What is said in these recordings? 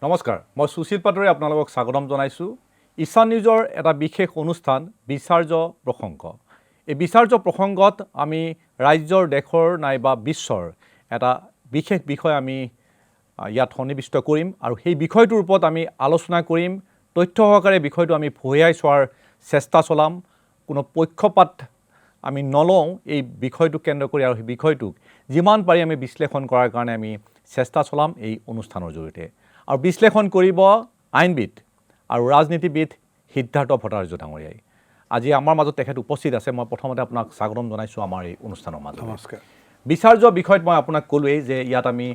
নমস্কাৰ মই সুশীল পাটৰে আপোনালোকক স্বাগতম জনাইছো ঈশান নিউজৰ এটা বিশেষ অনুষ্ঠান বিচাৰ্য প্ৰসংগ এই বিচাৰ্য প্ৰসংগত আমি ৰাজ্যৰ দেশৰ নাইবা বিশ্বৰ এটা বিশেষ বিষয় আমি ইয়াত সন্নিবিষ্ট কৰিম আৰু সেই বিষয়টোৰ ওপৰত আমি আলোচনা কৰিম তথ্য সহকাৰে বিষয়টো আমি ভুয়াই চোৱাৰ চেষ্টা চলাম কোনো পক্ষপাত আমি নলওঁ এই বিষয়টো কেন্দ্ৰ কৰি আৰু এই বিষয়টোক যিমান পাৰি আমি বিশ্লেষণ কৰাৰ কাৰণে আমি চেষ্টা চলাম এই অনুষ্ঠানৰ জৰিয়তে আৰু বিশ্লেষণ কৰিব আইনবিদ আৰু ৰাজনীতিবিদ সিদ্ধাৰ্থ ভট্টাচাৰ্য ডাঙৰীয়াই আজি আমাৰ মাজত তেখেত উপস্থিত আছে মই প্ৰথমতে আপোনাক স্বাগতম জনাইছো আমাৰ এই অনুষ্ঠানৰ মাজত নমস্কাৰ বিচাৰ্য বিষয়ত মই আপোনাক ক'লোৱেই যে ইয়াত আমি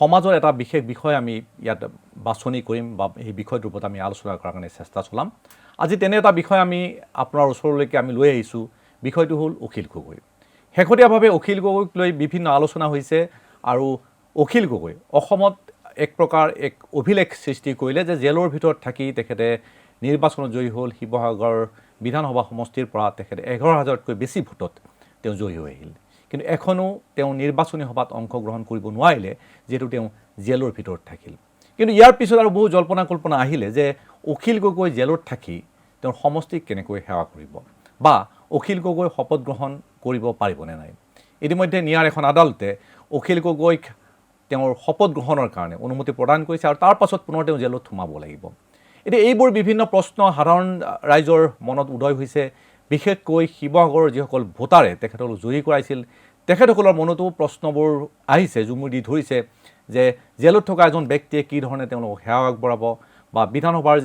সমাজৰ এটা বিশেষ বিষয় আমি ইয়াত বাছনি কৰিম বা এই বিষয়টোৰ ওপৰত আমি আলোচনা কৰাৰ কাৰণে চেষ্টা চলাম আজি তেনে এটা বিষয় আমি আপোনাৰ ওচৰলৈকে আমি লৈ আহিছোঁ বিষয়টো হ'ল অখিল গগৈ শেহতীয়াভাৱে অখিল গগৈক লৈ বিভিন্ন আলোচনা হৈছে আৰু অখিল গগৈ অসমত এক প্ৰকাৰ এক অভিলেখ সৃষ্টি কৰিলে যে জেলৰ ভিতৰত থাকি তেখেতে নিৰ্বাচনত জয়ী হ'ল শিৱসাগৰ বিধানসভা সমষ্টিৰ পৰা তেখেতে 11,000তকৈ বেছি ভোটত তেওঁ জয়ী হৈ আহিল কিন্তু এখনো তেওঁ নিৰ্বাচনী সভাত অংশগ্ৰহণ কৰিব নোৱাৰিলে যেহেতু তেওঁ জেলৰ ভিতৰত থাকিল কিন্তু ইয়াৰ পিছত আৰু বহু জল্পনা কল্পনা আহিলে যে অখিল গগৈ জেলত থাকি তেওঁৰ সমষ্টিক কেনেকৈ সেৱা কৰিব বা অখিল গগৈ শপত গ্ৰহণ কৰিব পাৰিবনে নাই ইতিমধ্যে নিয়াৰ এখন আদালতে অখিল গগৈক তেওঁৰ শপত গ্ৰহণৰ কাৰণে অনুমতি প্ৰদান কৰিছে আৰু তাৰ পাছত পুনৰ তেওঁ জেলত সোমাব লাগিব এতিয়া এইবোৰ বিভিন্ন প্ৰশ্ন সাধাৰণ ৰাইজৰ মনত উদয় হৈছে বিশেষকৈ শিৱসাগৰৰ যিসকল ভোটাৰে তেখেতসকলক জয়ী কৰাইছিল তেখেতসকলৰ মনতো প্ৰশ্নবোৰ আহিছে জুমুৰ দি ধৰিছে যে জেলত থকা এজন ব্যক্তিয়ে কি ধৰণে তেওঁলোকক সেৱা আগবঢ়াব বা বিধানসভাৰ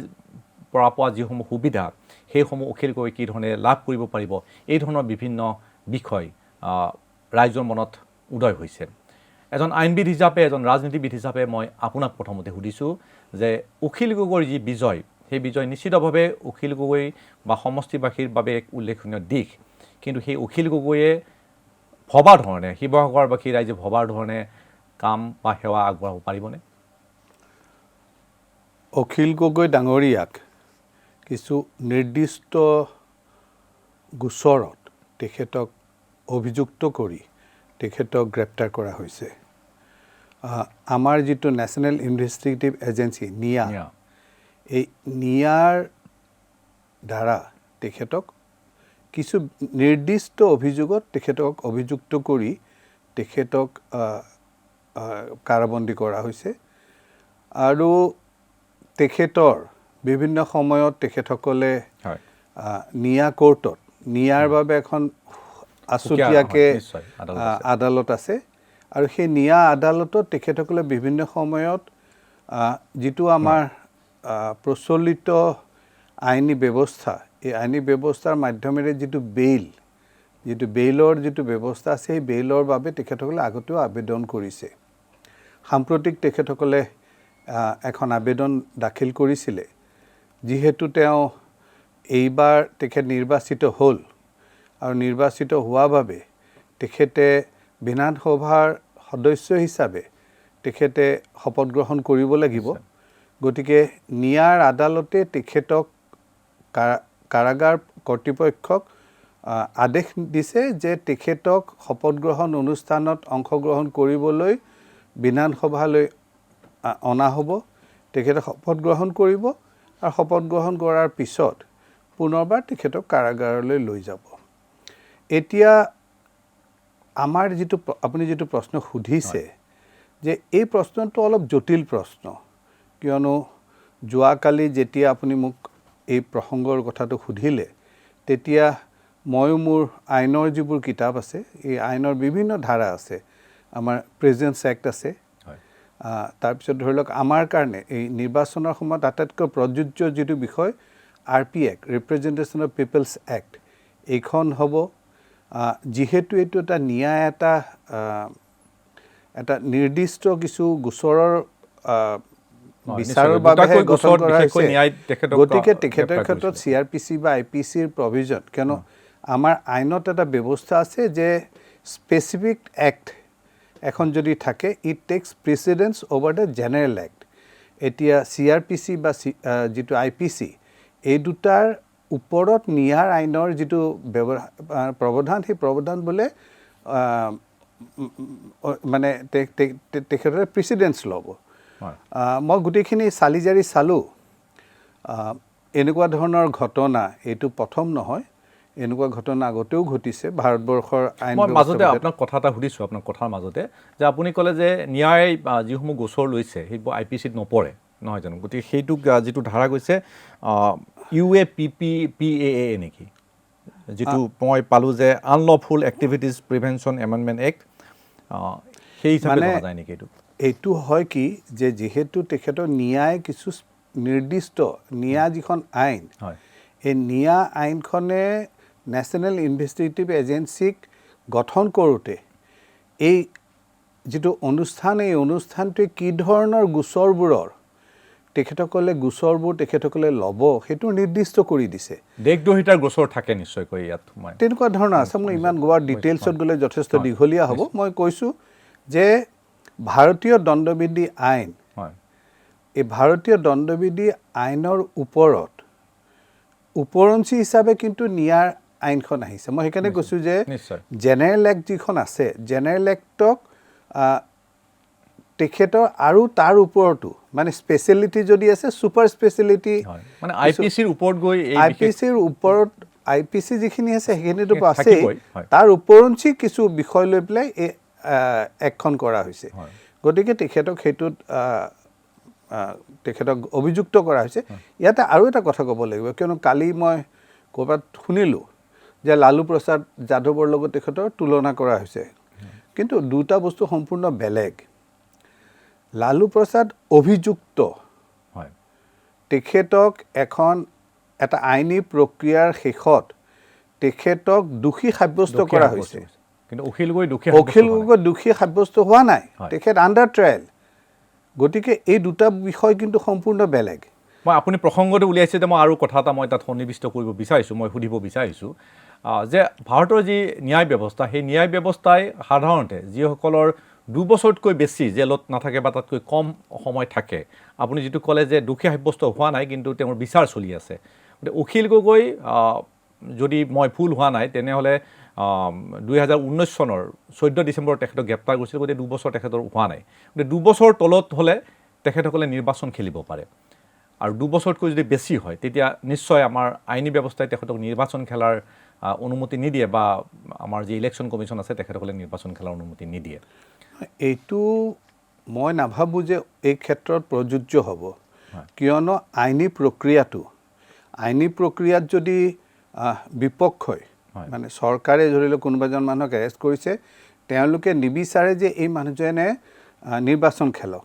পৰা পোৱা যিসমূহ সুবিধা সেইসমূহ অখিল গগৈ কি ধৰণে লাভ কৰিব পাৰিব এই ধৰণৰ বিভিন্ন বিষয় ৰাইজৰ মনত উদয় হৈছে এজন আইনবিদ হিচাপে এজন ৰাজনীতিবিদ হিচাপে মই আপোনাক প্ৰথমতে সুধিছোঁ যে অখিল গগৈৰ যি বিজয় সেই বিজয় নিশ্চিতভাৱে অখিল গগৈ বা সমষ্টিবাসীৰ বাবে এক উল্লেখনীয় দিশ কিন্তু সেই অখিল গগৈয়ে ভবাৰ ধৰণে শিৱসাগৰবাসী ৰাইজে ভবাৰ ধৰণে কাম বা সেৱা আগবঢ়াব পাৰিবনে অখিল গগৈ ডাঙৰীয়াক কিছু নিৰ্দিষ্ট গোচৰত তেখেতক অভিযুক্ত কৰি তেখেতক গ্ৰেপ্তাৰ কৰা হৈছে আমাৰ যিটো নেশ্যনেল ইনভেষ্টিগেটিভ এজেঞ্চি নিয়া এই নিয়াৰ দ্বাৰা তেখেতক কিছু নিৰ্দিষ্ট অভিযোগত তেখেতক অভিযুক্ত কৰি তেখেতক কাৰাবন্দী কৰা হৈছে আৰু তেখেতৰ বিভিন্ন সময়ত তেখেতসকলে নিয়া কোৰ্টত নিয়াৰ বাবে এখন আছুতীয়াকৈ আদালত আছে আৰু সেই নিয়া আদালতত তেখেতসকলে বিভিন্ন সময়ত যিটো আমাৰ প্ৰচলিত আইনী ব্যৱস্থা এই আইনী ব্যৱস্থাৰ মাধ্যমেৰে যিটো বেইলৰ যিটো ব্যৱস্থা আছে সেই বেইলৰ বাবে তেখেতসকলে আগতেও আবেদন কৰিছে সাম্প্ৰতিক তেখেতসকলে এখন আবেদন দাখিল কৰিছিলে যিহেতু তেওঁ এইবাৰ তেখেত নিৰ্বাচিত হ'ল আৰু নিৰ্বাচিত হোৱা বাবে তেখেতে বিধানসভাৰ সদস্য হিচাপে তেখেতে শপত গ্ৰহণ কৰিব লাগিব গতিকে নিয়াৰ আদালতে তেখেতক কাৰাগাৰ কৰ্তৃপক্ষক আদেশ দিছে যে তেখেতক শপত গ্ৰহণ অনুষ্ঠানত অংশগ্ৰহণ কৰিবলৈ বিধানসভালৈ অনা হ'ব তেখেতে শপত গ্ৰহণ কৰিব আৰু শপত গ্ৰহণ কৰাৰ পিছত পুনৰবাৰ তেখেতক কাৰাগাৰলৈ লৈ যাব এতিয়া আমাৰ যিটো আপুনি যিটো প্ৰশ্ন সুধিছে যে এই প্ৰশ্নটো অলপ জটিল প্ৰশ্ন কিয়নো যোৱাকালি যেতিয়া আপুনি মোক এই প্ৰসংগৰ কথাটো সুধিলে তেতিয়া ময়ো মোৰ আইনৰ যিবোৰ কিতাপ আছে এই আইনৰ বিভিন্ন ধাৰা আছে আমাৰ প্ৰেজেন্স এক্ট আছে তাৰপিছত ধৰি লওক আমাৰ কাৰণে এই নিৰ্বাচনৰ সময়ত আটাইতকৈ প্ৰযোজ্য যিটো বিষয় RP Act representation of people's act এইখন হ'ব যিহেতু এইটো এটা ন্যায় এটা নিৰ্দিষ্ট কিছু গোচৰৰ বিচাৰৰ বাবে গঠন কৰা হৈছে গতিকে তেখেতৰ ক্ষেত্ৰত CRPC বা IPCৰ প্ৰভিজন কিয়নো আমাৰ আইনত এটা ব্যৱস্থা আছে যে স্পেচিফিক এক্ট এখন যদি থাকে it takes precedence over the general act এতিয়া CRPC বা যিটো IPC এই দুটাৰ ওপৰত নিয়াৰ আইনৰ যিটো প্ৰৱধান সেই প্ৰৱধান বোলে মানে তেখেতৰ প্ৰিচিডেন্স ল'ব মই গোটেইখিনি চালি জাৰি চালোঁ। এনেকুৱা ধৰণৰ ঘটনা এইটো প্ৰথম নহয়, এনেকুৱা ঘটনা আগতেও ঘটিছে ভাৰতবৰ্ষৰ আইন। মই মাজতে আপোনাক কথা এটা সুধিছোঁ, আপোনাৰ কথাৰ মাজতে যে আপুনি ক'লে যে ন্যায় যিসমূহ গোচৰ লৈছে সেইবোৰ IPCত নপৰে নহয় জানো, গতিকে সেইটোক যিটো ধাৰা গৈছে UAPPAA নেকি, যিটো মই পালোঁ যে unlawful activities prevention amendment act, সেই হিচাপে জনা যায় নেকি? এইটো হয় কি যে যিহেতু তেখেতৰ ন্যায় কিছু নিৰ্দিষ্ট ন্যায় যিখন আইন, এই ন্যায় আইনখনে নেশ্যনেল ইনভেষ্টিগেটিভ এজেঞ্চিক গঠন কৰোঁতে এই যিটো অনুষ্ঠান, এই অনুষ্ঠানটোৱে কি ধৰণৰ গোচৰবোৰৰ তেখেতসকলে ল'ব সেইটো নিৰ্দিষ্ট কৰি দিছে। দেশদ্ৰোহিতাৰ গোচৰ থাকে নিশ্চয়কৈ ইয়াত তেনেকুৱা ধৰণৰ আছে। মই ইমান গোৱাৰ ডিটেইলছত গ'লে যথেষ্ট দীঘলীয়া হ'ব। মই কৈছোঁ যে ভাৰতীয় দণ্ডবিধি আইন, এই ভাৰতীয় দণ্ডবিধি আইনৰ ওপৰঞ্চি হিচাপে কিন্তু ন্যায় আইনখন আহিছে। মই সেইকাৰণে কৈছোঁ যে জেনেৰেল এক্ট যিখন আছে, জেনেৰেল এক্টক তেখেতৰ আৰু তাৰ ওপৰতো মানে স্পেচিয়েলিটি যদি আছে, ছুপাৰ স্পেচিয়েলিটি মানে IPCৰ ওপৰত গৈ IPCৰ ওপৰত IPC যিখিনি আছে সেইখিনিতো আছেই, তাৰ ওপৰঞ্চি কিছু বিষয় লৈ পেলাই এই এক্টখন কৰা হৈছে। গতিকে তেখেতক অভিযুক্ত কৰা হৈছে। ইয়াতে আৰু এটা কথা ক'ব লাগিব, কিয়নো কালি মই ক'ৰবাত শুনিলোঁ যে লালু প্ৰসাদ যাদৱৰ লগত তেখেতৰ তুলনা কৰা হৈছে, কিন্তু দুটা বস্তু সম্পূৰ্ণ বেলেগ। লালু প্ৰসাদ অভিযুক্ত, তেখেতক এটা আইনী প্ৰক্ৰিয়াৰ শেষত তেখেতক দোষী সাব্যস্ত কৰা হৈছে, কিন্তু অখিল গগৈ দোষী সাব্যস্ত হোৱা নাই, তেখেত আণ্ডাৰ ট্ৰায়েল। গতিকে এই দুটা বিষয় কিন্তু সম্পূৰ্ণ বেলেগ। মই আপুনি প্ৰসংগটো উলিয়াইছে যে মই আৰু কথা এটা মই তাত সন্নিৱিষ্ট কৰিব বিচাৰিছোঁ, মই সুধিব বিচাৰিছোঁ যে ভাৰতৰ যি ন্যায় ব্যৱস্থা, সেই ন্যায় ব্যৱস্থাই সাধাৰণতে যিসকলৰ 2 বছৰতকৈ বেছি জেলত নাথাকে বা তাতকৈ কম সময় থাকে, আপুনি যিটো ক'লে যে দোষী সাব্যস্ত হোৱা নাই কিন্তু তেওঁৰ বিচাৰ চলি আছে, গতিকে অখিল গগৈ যদি মই ভুল হোৱা নাই তেনেহ'লে 2019 চনৰ 14 ডিচেম্বৰত তেখেতক গ্ৰেপ্তাৰ কৰিছিল, গতিকে 2 বছৰ তেখেতৰ হোৱা নাই। গতিকে 2 বছৰ তলত হ'লে তেখেতসকলে নিৰ্বাচন খেলিব পাৰে, আৰু 2 বছৰতকৈ যদি বেছি হয় তেতিয়া নিশ্চয় আমাৰ আইনী ব্যৱস্থাই তেখেতক নিৰ্বাচন খেলাৰ অনুমতি নিদিয়ে, বা আমাৰ যি ইলেকশ্যন কমিশ্যন আছে তেখেতসকলে নিৰ্বাচন খেলাৰ অনুমতি নিদিয়ে। এইটো মই নাভাবোঁ যে এই ক্ষেত্ৰত প্ৰযোজ্য হ'ব, কিয়নো আইনী প্ৰক্ৰিয়াত যদি বিপক্ষই মানে চৰকাৰে ধৰি লওক কোনোবা এজন মানুহক এৰেষ্ট কৰিছে, তেওঁলোকে নিবিচাৰে যে এই মানুহজনে নিৰ্বাচন খেলক,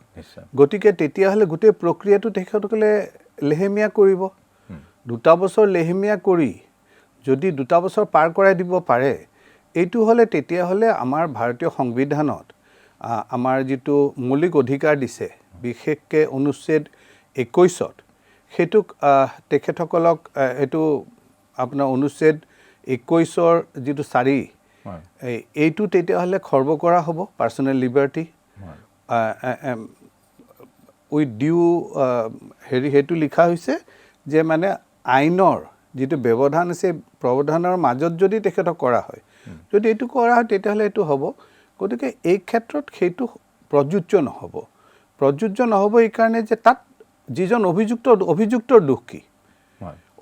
গতিকে তেতিয়াহ'লে গোটেই প্ৰক্ৰিয়াটো তেখেতসকলে লেহেমীয়া কৰিব। 2 বছৰ লেহেমীয়া কৰি যদি 2 বছৰ পাৰ কৰাই দিব পাৰে, এইটো হ'লে তেতিয়াহ'লে আমাৰ ভাৰতীয় সংবিধানত আমাৰ যিটো মৌলিক অধিকাৰ দিছে, বিশেষকৈ অনুচ্ছেদ 21ত, সেইটোক তেখেতসকলক এইটো আপোনাৰ অনুচ্ছেদ 21ৰ যিটো 4, এইটো তেতিয়াহ'লে খৰ্ব কৰা হ'ব। পাৰ্চনেল লিবাৰ্টি উইথ ডিউ সেইটো লিখা হৈছে যে মানে আইনৰ যিটো ব্যৱধান আছে, প্ৰাৱধানৰ মাজত যদি তেখেতক কৰা হয়, যদি এইটো কৰা হয় তেতিয়াহ'লে এইটো হ'ব। গতিকে এই ক্ষেত্ৰত সেইটো প্ৰযোজ্য নহ'ব এইকাৰণে যে তাত যিজন অভিযুক্তৰ দুখ কি?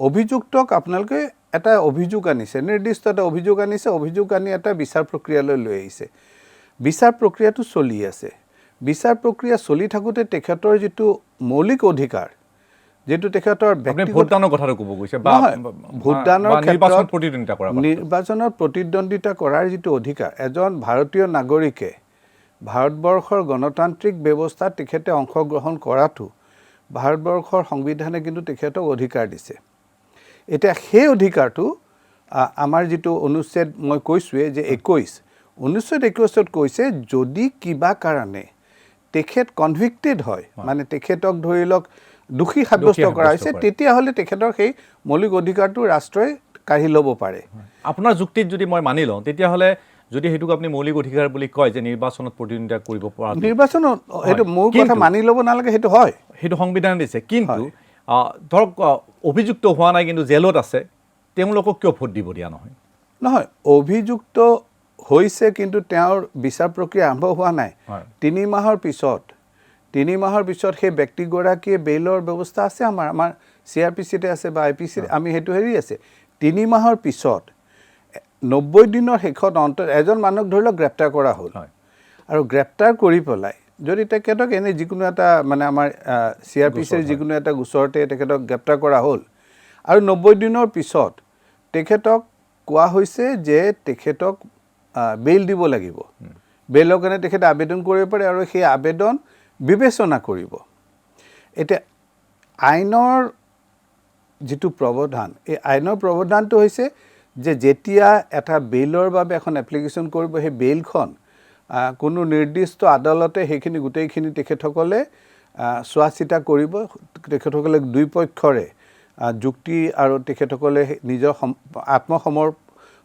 অভিযুক্তক আপোনালোকে এটা অভিযোগ আনিছে, নিৰ্দিষ্ট এটা অভিযোগ আনি এটা বিচাৰ প্ৰক্ৰিয়ালৈ লৈ আহিছে, বিচাৰ প্ৰক্ৰিয়াটো চলি আছে। বিচাৰ প্ৰক্ৰিয়া চলি থাকোঁতে তেখেতৰ যিটো মৌলিক অধিকাৰ, যিটো তেখেতৰ ভোটদানৰ কথাটো ক'ব গৈছে, ভোটদানৰ নিৰ্বাচনত প্ৰতিদ্বন্দ্বিতা কৰাৰ যিটো অধিকাৰ, এজন ভাৰতীয় নাগৰিকে ভাৰতবৰ্ষৰ গণতান্ত্ৰিক ব্যৱস্থাত তেখেতে অংশগ্ৰহণ কৰাটো ভাৰতবৰ্ষৰ সংবিধানে কিন্তু তেখেতক অধিকাৰ দিছে। এতিয়া সেই অধিকাৰটো আমাৰ যিটো অনুচ্ছেদ মই কৈছোঁৱেই যে 21ত কৈছে, যদি কিবা কাৰণে তেখেত কনভিক্টেড হয়, মানে তেখেতক ধৰি লওক দোষী সাব্যস্ত কৰা হৈছে, তেতিয়াহ'লে তেখেতৰ সেই মৌলিক অধিকাৰটো ৰাষ্ট্ৰই কাঢ়ি ল'ব পাৰে। আপোনাৰ যুক্তিত যদি মই মানি লওঁ, তেতিয়াহ'লে যদি সেইটোক আপুনি মৌলিক অধিকাৰ বুলি কয় যে নিৰ্বাচনত প্ৰতিদ্বন্দ্বিতা কৰিব পৰা, নিৰ্বাচনত সেইটো মোৰ কথা মানি ল'ব নালাগে, সেইটো হয়, সেইটো সংবিধান দিছে। কিন্তু ধৰক অভিযুক্ত হোৱা নাই কিন্তু জেলত আছে, তেওঁলোকক কিয় ভোট দিব দিয়া নহয়? অভিযুক্ত হৈছে কিন্তু তেওঁৰ বিচাৰ প্ৰক্ৰিয়া আৰম্ভ হোৱা নাই। 3 মাহৰ পিছত 3 মাহৰ পিছত সেই ব্যক্তিগৰাকীয়ে বেইলৰ ব্যৱস্থা আছে আমাৰ CRPCতে আছে বা IPC আমি হেতু হেৰি আছে 3 মাহৰ পিছত 90 দিনৰ শেষত এজন মানুহক ধৰি লওক গ্ৰেপ্তাৰ কৰা হ'ল আৰু গ্ৰেপ্তাৰ কৰি পেলাই যদি তেখেতক এনে যিকোনো এটা মানে আমাৰ CRPCৰ যিকোনো এটা গোচৰতে তেখেতক গ্ৰেপ্তাৰ কৰা হ'ল আৰু 90 দিনৰ পিছত তেখেতক কোৱা হৈছে যে তেখেতক বেইল দিব লাগিব বেইলৰ কাৰণে তেখেতে আবেদন কৰিব পাৰে আৰু সেই আবেদন বিবেচনা কৰিব এতিয়া আইনৰ যিটো প্ৰৱধান এই আইনৰ প্ৰৱধানটো হৈছে যে যেতিয়া এটা বেইলৰ বাবে এখন এপ্লিকেশ্যন কৰিব সেই বেইলখন কোনো নিৰ্দিষ্ট আদালতে সেইখিনি গোটেইখিনি তেখেতসকলে চোৱা চিতা কৰিব তেখেতসকলে দুই পক্ষৰে যুক্তি আৰু তেখেতসকলে নিজৰ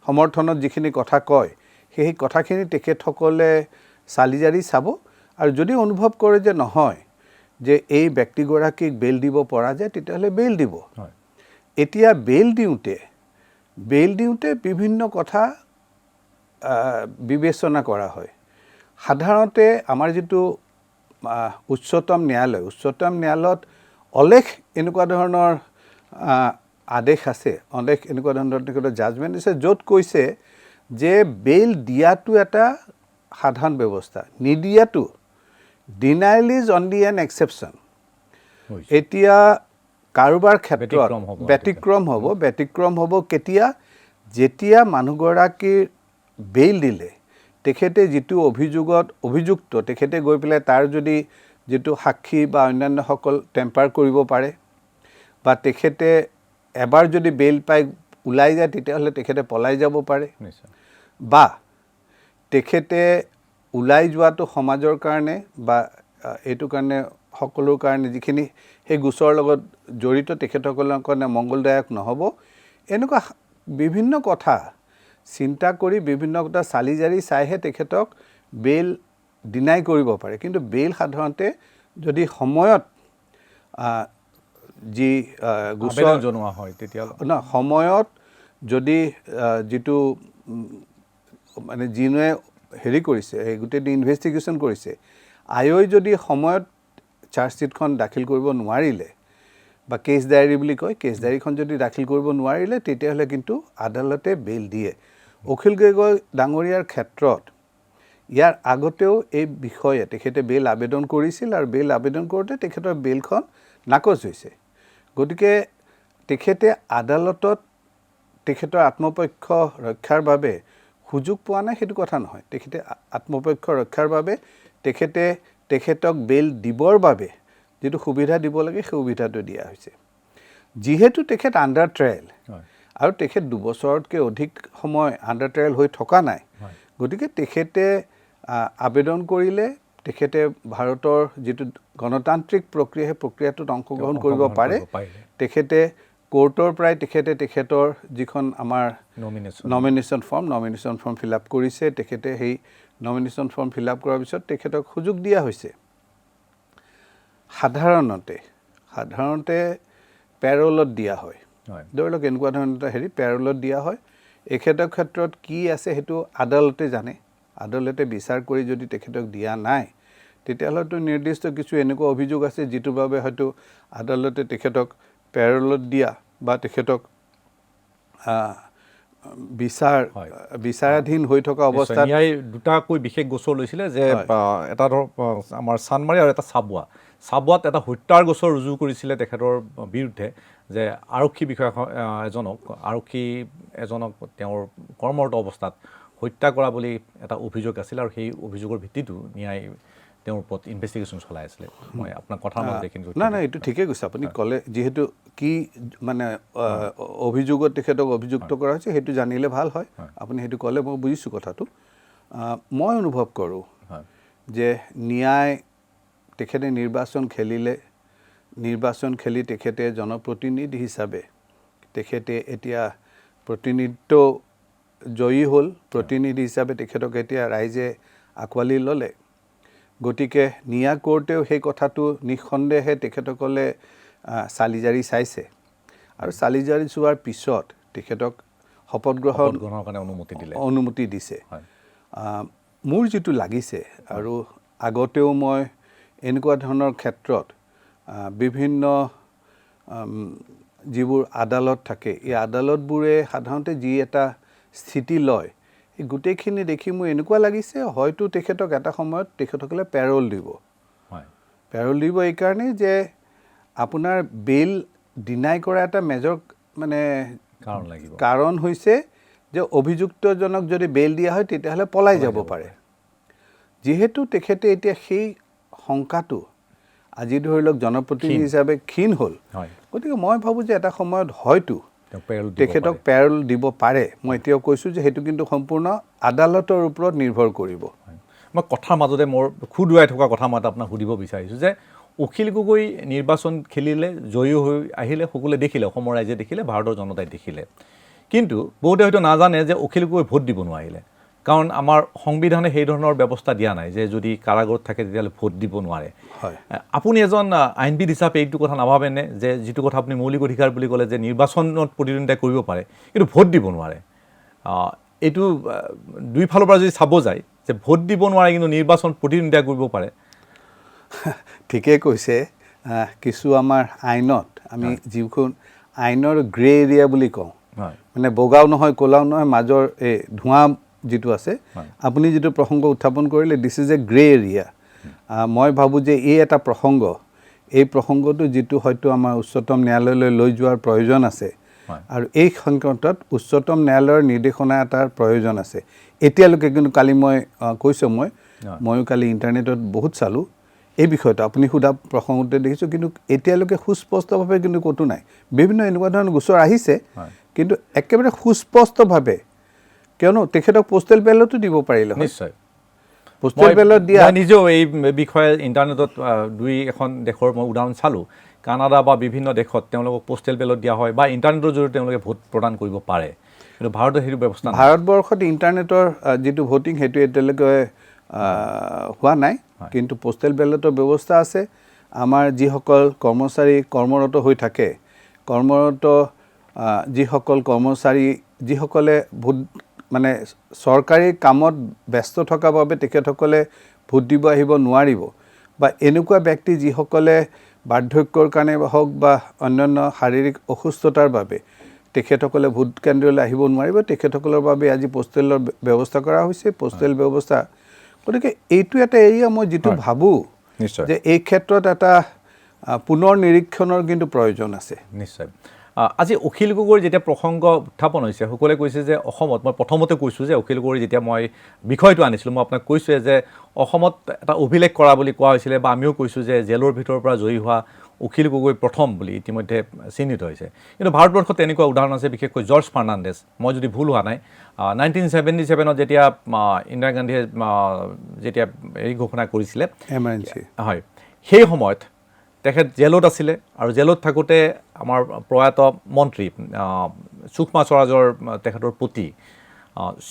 সমৰ্থনত যিখিনি কথা কয় সেই কথাখিনি তেখেতসকলে চালি জাৰি চাব আৰু যদি অনুভৱ কৰে যে নহয় যে এই ব্যক্তিগৰাকীক বেইল দিব পৰা যায় তেতিয়াহ'লে বেইল দিব এতিয়া বেইল দিওঁতে বিভিন্ন কথা বিবেচনা কৰা হয় সাধাৰণতে আমাৰ যিটো উচ্চতম ন্যায়ালয়ত অলেখ এনেকুৱা ধৰণৰ আদেশ আছে অলেখ এনেকুৱা ধৰণৰ তেখেতৰ জাজমেণ্ট আছে য'ত কৈছে যে বেইল দিয়াটো এটা সাধাৰণ ব্যৱস্থা নিদিয়াটো denial is only an exception এতিয়া কাৰোবাৰ ক্ষেত্ৰত ব্যতিক্ৰম হ'ব কেতিয়া যেতিয়া মানুহগৰাকীৰ বেইল দিলে তেখেতে যিটো অভিযুক্ত তেখেতে গৈ পেলাই তাৰ যদি যিটো সাক্ষী বা অন্যান্যসকল টেম্পাৰ কৰিব পাৰে বা তেখেতে এবাৰ যদি বেইল পাই ওলাই যায় তেতিয়াহ'লে তেখেতে পলাই যাব পাৰে বা তেখেতে ওলাই যোৱাটো সমাজৰ কাৰণে বা এইটো কাৰণে সকলোৰ কাৰণে যিখিনি সেই গোচৰৰ লগত জড়িত তেখেতসকলৰ কাৰণে মংগলদায়ক নহ'ব এনেকুৱা বিভিন্ন কথা চিন্তা কৰি বিভিন্ন কথা চালি জাৰি চাইহে তেখেতক বেইল ডিনাই কৰিব পাৰে কিন্তু বেইল সাধাৰণতে যদি সময়ত যি গোচৰ জনোৱা হয় তেতিয়া সময়ত যদি যিটো মানে যিনে হেৰি কৰিছে এই গোটেই ইনভেষ্টিগেশ্যন কৰিছে আয়ই যদি সময়ত চাৰ্জশ্বিটখন দাখিল কৰিব নোৱাৰিলে বা কেছ ডায়েৰী বুলি কয় কেছ ডায়েৰীখন যদি দাখিল কৰিব নোৱাৰিলে তেতিয়াহ'লে কিন্তু আদালতে বেইল দিয়ে অখিল গগৈ ডাঙৰীয়াৰ ক্ষেত্ৰত ইয়াৰ আগতেও এই বিষয়ে তেখেতে বেইল আবেদন কৰিছিল আৰু বেইল আবেদন কৰোঁতে তেখেতৰ বেইলখন নাকচ হৈছে গতিকে তেখেতে আদালতত তেখেতৰ আত্মপক্ষ ৰক্ষাৰ বাবে সুযোগ পোৱা নাই সেইটো কথা নহয় তেখেতে আত্মপক্ষ ৰক্ষাৰ বাবে তেখেতক বেইল দিবৰ বাবে যিটো সুবিধা দিব লাগে সেই সুবিধাটো দিয়া হৈছে যিহেতু তেখেত আণ্ডাৰ ট্ৰায়েল আৰু তেখেত 2 বছৰতকৈ অধিক সময় আণ্ডাৰ ট্ৰায়েল হৈ থকা নাই গতিকে তেখেতে আবেদন কৰিলে তেখেতে ভাৰতৰ যিটো গণতান্ত্ৰিক প্ৰক্ৰিয়া সেই প্ৰক্ৰিয়াটোত অংশগ্ৰহণ কৰিব পাৰে তেখেতে কোৰ্টৰ পৰাই তেখেতৰ যিখন আমাৰ নমিনেশ্যন ফৰ্ম ফিল আপ কৰিছে তেখেতে সেই নমিনেশ্যন ফৰ্ম ফিল আপ কৰাৰ পিছত তেখেতক সুযোগ দিয়া হৈছে সাধাৰণতে পেৰলত দিয়া হয় ধৰি লওক এনেকুৱা ধৰণৰ এটা পেৰলত দিয়া হয় এখেতৰ ক্ষেত্ৰত কি আছে সেইটো আদালতে জানে আদালতে বিচাৰ কৰি যদি তেখেতক দিয়া নাই তেতিয়াহ'লেতো নিৰ্দিষ্ট কিছু এনেকুৱা অভিযোগ আছে যিটোৰ বাবে হয়তো আদালতে তেখেতক পেৰলত দিয়া বা তেখেতক বিচাৰাধীন হৈ থকা অৱস্থাত দুটাকৈ বিশেষ গোচৰ লৈছিলে যে এটা ধৰক আমাৰ চানমাৰী আৰু এটা চাবুৱাত এটা হত্যাৰ গোচৰ ৰুজু কৰিছিলে তেখেতৰ বিৰুদ্ধে যে আৰক্ষী এজনক তেওঁৰ কৰ্মৰত অৱস্থাত হত্যা কৰা বুলি এটা অভিযোগ আছিল আৰু সেই অভিযোগৰ ভিত্তিতো ন্যায় তেওঁৰ ওপৰত ইনভেষ্টিগেশ্যন চলাই আছিলে মই আপোনাৰ কথা দেখিছোঁ নাই এইটো ঠিকেই কৈছে আপুনি ক'লে যিহেতু কি মানে অভিযোগত তেখেতক অভিযুক্ত কৰা হৈছে সেইটো জানিলে ভাল হয় আপুনি সেইটো ক'লে মই বুজিছোঁ কথাটো মই অনুভৱ কৰোঁ যে ন্যায় তেখেতে নিৰ্বাচন খেলি তেখেতে জনপ্ৰতিনিধি হিচাপে তেখেতে এতিয়া প্ৰতিনিধিত্ব জয়ী হ'ল প্ৰতিনিধি হিচাপে তেখেতক এতিয়া ৰাইজে আঁকোৱালি ল'লে গতিকে নিয়া কোৰ্টেও সেই কথাটো নিঃসন্দেহে তেখেতসকলে চালি জাৰি চাইছে আৰু চালি জাৰি চোৱাৰ পিছত তেখেতক শপত গ্ৰহণৰ কাৰণে অনুমতি দিছে মোৰ যিটো লাগিছে আৰু আগতেও মই এনেকুৱা ধৰণৰ ক্ষেত্ৰত বিভিন্ন যিবোৰ আদালত থাকে এই আদালতবোৰে সাধাৰণতে যি এটা স্থিতি লয় এই গোটেইখিনি দেখি মোৰ এনেকুৱা লাগিছে হয়তো তেখেতক এটা সময়ত তেখেতসকলে পেৰল দিব পেৰল দিব এইকাৰণেই যে আপোনাৰ বেইল ডিনাই কৰা এটা মেজৰ মানে কাৰণ হৈছে যে অভিযুক্তজনক যদি বেইল দিয়া হয় তেতিয়াহ'লে পলাই যাব পাৰে যিহেতু তেখেতে এতিয়া সেই শংকাটো আজি ধৰি লওক জনপ্ৰতিনিধি হিচাপে ক্ষীণ হ'ল গতিকে মই ভাবোঁ যে এটা সময়ত হয়তো তেখেতক পেৰল দিব পাৰে মই এতিয়াও কৈছোঁ যে সেইটো কিন্তু সম্পূৰ্ণ আদালতৰ ওপৰত নিৰ্ভৰ কৰিব মই কথাৰ মাজতে মোৰ খুদুৱাই থকা কথা মই আপোনাক সুধিব বিচাৰিছোঁ যে অখিল গগৈ নিৰ্বাচন খেলিলে জয়ী হৈ আহিলে সকলোৱে দেখিলে অসমৰ ৰাইজে দেখিলে ভাৰতৰ জনতাই দেখিলে কিন্তু বহুতে হয়তো নাজানে যে অখিল গগৈ ভোট দিব নোৱাৰিলে কাৰণ আমাৰ সংবিধানে সেই ধৰণৰ ব্যৱস্থা দিয়া নাই যে যদি কাৰাগাৰত থাকে তেতিয়াহ'লে ভোট দিব নোৱাৰে আপুনি এজন আইনবিদ হিচাপে এইটো কথা নাভাবেনে যে যিটো কথা আপুনি মৌলিক অধিকাৰ বুলি ক'লে যে নিৰ্বাচনত প্ৰতিদ্বন্দ্বিতা কৰিব পাৰে কিন্তু ভোট দিব নোৱাৰে এইটো দুই ফালৰ পৰা যদি চাব যায় যে ভোট দিব নোৱাৰে কিন্তু নিৰ্বাচনত প্ৰতিদ্বন্দ্বিতা কৰিব পাৰে ঠিকেই কৈছে কিছু আমাৰ আইনত আমি যিখন আইনৰ গ্ৰে এৰিয়া বুলি কওঁ মানে বগাও নহয় ক'লাও নহয় মাজৰ এই ধোঁৱা যিটো আছে আপুনি যিটো প্ৰসংগ উত্থাপন কৰিলে this is a grey area মই ভাবোঁ যে এই এটা প্ৰসংগ এই প্ৰসংগটো যিটো হয়তো আমাৰ উচ্চতম ন্যায়ালয়লৈ লৈ যোৱাৰ প্ৰয়োজন আছে আৰু এই সংকটত উচ্চতম ন্যায়ালয়ৰ নিৰ্দেশনা এটাৰ প্ৰয়োজন আছে এতিয়ালৈকে কিন্তু কালি মই কৈছোঁ ময়ো কালি ইণ্টাৰনেটত বহুত চালোঁ এই বিষয়টো আপুনি সোধা প্ৰসংগতে দেখিছোঁ কিন্তু এতিয়ালৈকে সুস্পষ্টভাৱে কিন্তু ক'তো নাই বিভিন্ন এনেকুৱা ধৰণৰ গোচৰ আহিছে কিন্তু একেবাৰে সুস্পষ্টভাৱে কিয়নো তেখেতক পোষ্টেল বেলতো দিব পাৰিলে নিশ্চয় পোষ্টেল বেলত দিয়া নিজেও এই বিষয়ে ইণ্টাৰনেটত দুই এখন দেশৰ মই উদাহৰণ চালোঁ কানাডা বা বিভিন্ন দেশত তেওঁলোকক পোষ্টেল বেলত দিয়া হয় বা ইণ্টাৰনেটৰ জৰিয়তে তেওঁলোকে ভোট প্ৰদান কৰিব পাৰে কিন্তু ভাৰতত সেইটো ব্যৱস্থা নাই ভাৰতবৰ্ষত ইণ্টাৰনেটৰ যিটো ভোটিং সেইটো এতিয়ালৈকে হোৱা নাই কিন্তু পোষ্টেল বেলটৰ ব্যৱস্থা আছে আমাৰ যিসকল কৰ্মচাৰী কৰ্মৰত হৈ থাকে কৰ্মৰত যিসকল কৰ্মচাৰী যিসকলে ভোট মানে চৰকাৰী কামত ব্যস্ত থকাৰ বাবে তেখেতসকলে ভোট দিব আহিব নোৱাৰিব বা এনেকুৱা ব্যক্তি যিসকলে বাৰ্ধক্যৰ কাৰণে হওক বা অন্যান্য শাৰীৰিক অসুস্থতাৰ বাবে তেখেতসকলে ভোট কেন্দ্ৰলৈ আহিব নোৱাৰিব তেখেতসকলৰ বাবে আজি পোষ্টেলৰ ব্যৱস্থা কৰা হৈছে পোষ্টেল ব্যৱস্থা গতিকে এইটো এটা এৰিয়া মই যিটো ভাবোঁ যে এই ক্ষেত্ৰত এটা পুনৰ নিৰীক্ষণৰ কিন্তু প্ৰয়োজন আছে নিশ্চয় আজি অখিল গগৈৰ যেতিয়া প্ৰসংগ উত্থাপন হৈছে সকলোৱে কৈছে যে অসমত মই প্ৰথমতে কৈছোঁ যে অখিল গগৈৰ যেতিয়া মই বিষয়টো আনিছিলোঁ মই আপোনাক কৈছোঁৱে যে অসমত এটা অভিলেখ কৰা বুলি কোৱা হৈছিলে বা আমিও কৈছোঁ যে জেলৰ ভিতৰৰ পৰা জয়ী হোৱা অখিল গগৈ প্ৰথম বুলি ইতিমধ্যে চিহ্নিত হৈছে কিন্তু ভাৰতবৰ্ষত তেনেকুৱা উদাহৰণ আছে বিশেষকৈ জৰ্জ ফাৰ্ণাণ্ডেজ মই যদি ভুল হোৱা নাই 1977 যেতিয়া ইন্দিৰা গান্ধীয়ে যেতিয়া এই ঘোষণা কৰিছিলে হয় সেই সময়ত তেখেত জেলত আছিলে আৰু জেলত থাকোঁতে আমাৰ প্ৰয়াত মন্ত্ৰী সুষমা স্বৰাজৰ তেখেতৰ পুতি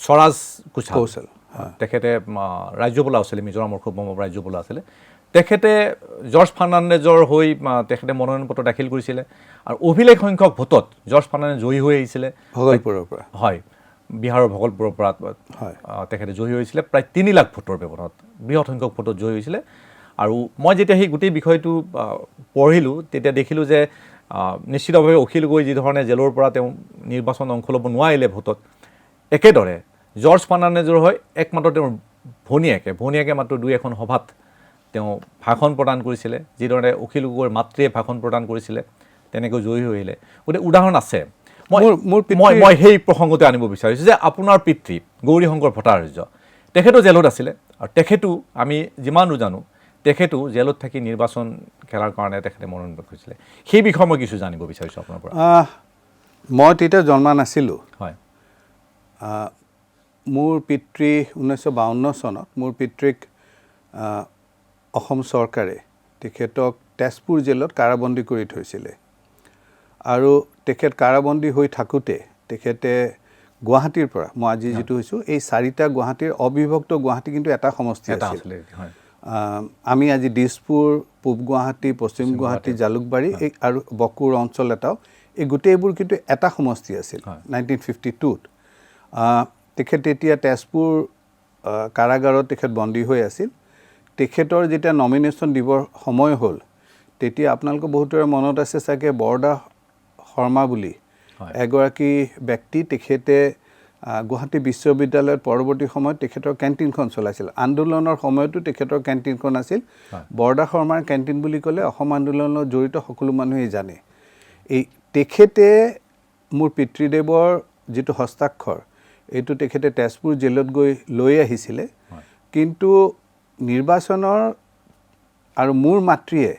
স্বৰাজ কৌশল তেখেতে ৰাজ্যপাল আছিলে মিজোৰামৰ খুব সম্ভৱ ৰাজ্যপাল আছিলে তেখেতে জৰ্জ ফাৰ্ণাণ্ডেজৰ হৈ তেখেতে মনোনয়ন পত্ৰ দাখিল কৰিছিলে আৰু অভিলেখ সংখ্যক ভোটত জৰ্জ ফাৰ্ণাণ্ডেজ জয়ী হৈ আহিছিলে ভগলপুৰৰ পৰা হয় বিহাৰৰ ভগলপুৰৰ পৰা তেখেতে জয়ী হৈছিলে প্ৰায় 3 লাখ ভোটৰ ব্যৱধানত বৃহৎ সংখ্যক ভোটত জয়ী হৈছিলে আৰু মই যেতিয়া সেই গোটেই বিষয়টো পঢ়িলোঁ তেতিয়া দেখিলোঁ যে নিশ্চিতভাৱে অখিল গগৈ যিধৰণে জেলৰ পৰা তেওঁ নিৰ্বাচন অংশ ল'ব নোৱাৰিলে ভোটত একেদৰে জৰ্জ ফাৰ্ণাণ্ডেজৰ হৈ একমাত্ৰ তেওঁৰ ভনীয়েকে মাত্ৰ 2-এখন সভাত তেওঁ ভাষণ প্ৰদান কৰিছিলে যিধৰণে অখিল গগৈৰ মাতৃয়ে ভাষণ প্ৰদান কৰিছিলে তেনেকৈ জয়ী হৈ আহিলে গতিকে উদাহৰণ আছে মই সেই প্ৰসংগতে আনিব বিচাৰিছোঁ যে আপোনাৰ পিতৃ গৌৰীশংকৰ ভট্টাচাৰ্য তেখেতো জেলত আছিলে আৰু তেখেতো আমি যিমানো জানো তেখেতো জেলত থাকি নিৰ্বাচন খেলাৰ কাৰণে তেখেতে মনোনয়ন কৰিছিলে সেই বিষয়ে মই কিছু জানিব বিচাৰিছোঁ আপোনাৰ পৰা মই তেতিয়া জন্মা নাছিলোঁ হয় মোৰ পিতৃ 1952 চনত মোৰ পিতৃক অসম চৰকাৰে তেখেতক তেজপুৰ জেলত কাৰাবন্দী কৰি থৈছিলে আৰু তেখেত কাৰাবন্দী হৈ থাকোঁতে তেখেতে গুৱাহাটীৰ পৰা মই আজি যিটো হৈছোঁ এই 4টা গুৱাহাটীৰ অবিভক্ত গুৱাহাটী কিন্তু এটা সমষ্টি আছিল আমি আজি দিছপুৰ পূব গুৱাহাটী পশ্চিম গুৱাহাটী জালুকবাৰী আৰু বকুৰ অঞ্চল এটাও এই গোটেইবোৰ কিন্তু এটা সমষ্টি আছিল 1952ত তেখেত তেতিয়া তেজপুৰ কাৰাগাৰত তেখেত বন্দী হৈ আছিল তেখেতৰ যেতিয়া নমিনেশ্যন দিবৰ সময় হ'ল তেতিয়া আপোনালোকৰ বহুতৰে মনত আছে চাগে বৰদা শৰ্মা বুলি এগৰাকী ব্যক্তি তেখেতে গুৱাহাটী বিশ্ববিদ্যালয়ত পৰৱৰ্তী সময়ত তেখেতৰ কেণ্টিনখন চলাইছিল আন্দোলনৰ সময়তো তেখেতৰ কেণ্টিনখন আছিল বৰদা শৰ্মাৰ কেণ্টিন বুলি ক'লে অসম আন্দোলনত জড়িত সকলো মানুহেই জানে এই তেখেতে মোৰ পিতৃদেৱৰ যিটো হস্তাক্ষৰ এইটো তেখেতে তেজপুৰ জেলত গৈ লৈ আহিছিলে কিন্তু নিৰ্বাচনৰ আৰু মোৰ মাতৃয়ে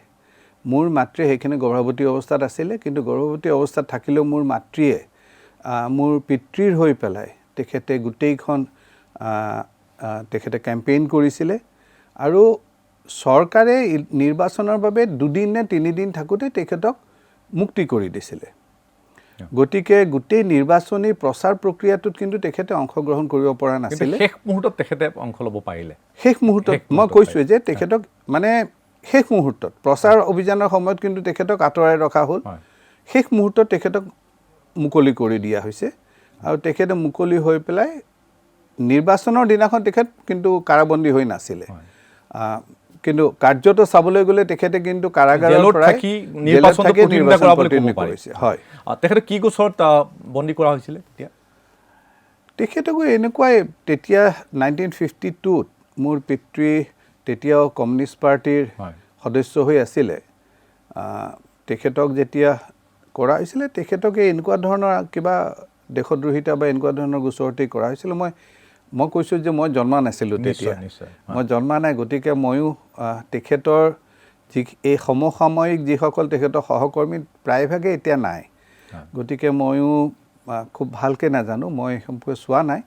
সেইখিনি গৰ্ভৱতী অৱস্থাত আছিলে কিন্তু গৰ্ভৱতী অৱস্থাত থাকিলেও মোৰ মাতৃয়ে মোৰ পিতৃৰ হৈ পেলাই তেখেতে গোটেইখন তেখেতে কেম্পেইন কৰিছিলে আৰু চৰকাৰে নিৰ্বাচনৰ বাবে 2 দিন নে 3 দিন থাকোঁতে তেখেতক মুক্তি কৰি দিছিলে গতিকে গোটেই নিৰ্বাচনী প্ৰচাৰ প্ৰক্ৰিয়াটোত কিন্তু তেখেতে অংশগ্ৰহণ কৰিব পৰা নাছিলে শেষ মুহূৰ্তত তেখেতে অংশ ল'ব পাৰিলে শেষ মুহূৰ্তত মই কৈছোঁ যে তেখেতক মানে শেষ মুহূৰ্তত প্ৰচাৰ অভিযানৰ সময়ত কিন্তু তেখেতক আঁতৰাই ৰখা হ'ল শেষ মুহূৰ্তত তেখেতক মুকলি কৰি দিয়া হৈছে আৰু তেখেতে মুকলি হৈ পেলাই নিৰ্বাচনৰ দিনাখন তেখেত কিন্তু কাৰাবন্দী হৈ নাছিলে কিন্তু কাৰ্যত চাবলৈ গ'লে তেখেতে কিন্তু কাৰাগাৰৰ পৰা নিৰ্বাচন কৰিছে হয় তেখেতে কি গোচৰত বন্দী কৰা হৈছিলে তেতিয়া তেখেতকো এনেকুৱাই তেতিয়া 1952ত মোৰ পিতৃ তেতিয়াও কমিউনিষ্ট পাৰ্টিৰ সদস্য হৈ আছিলে তেখেতক যেতিয়া কৰা হৈছিলে তেখেতক এনেকুৱা ধৰণৰ কিবা দেশদ্ৰোহিতা বা এনেকুৱা ধৰণৰ গোচৰতেই কৰা হৈছিল মই কৈছোঁ যে মই জন্মা নাছিলোঁ তেতিয়া মই জন্মা নাই গতিকে ময়ো তেখেতৰ এই সমসাময়িক যিসকল তেখেতৰ সহকৰ্মী প্ৰায়ভাগে এতিয়া নাই গতিকে ময়ো খুব ভালকৈ নাজানো মই সম্পূৰ্ণ চোৱা নাই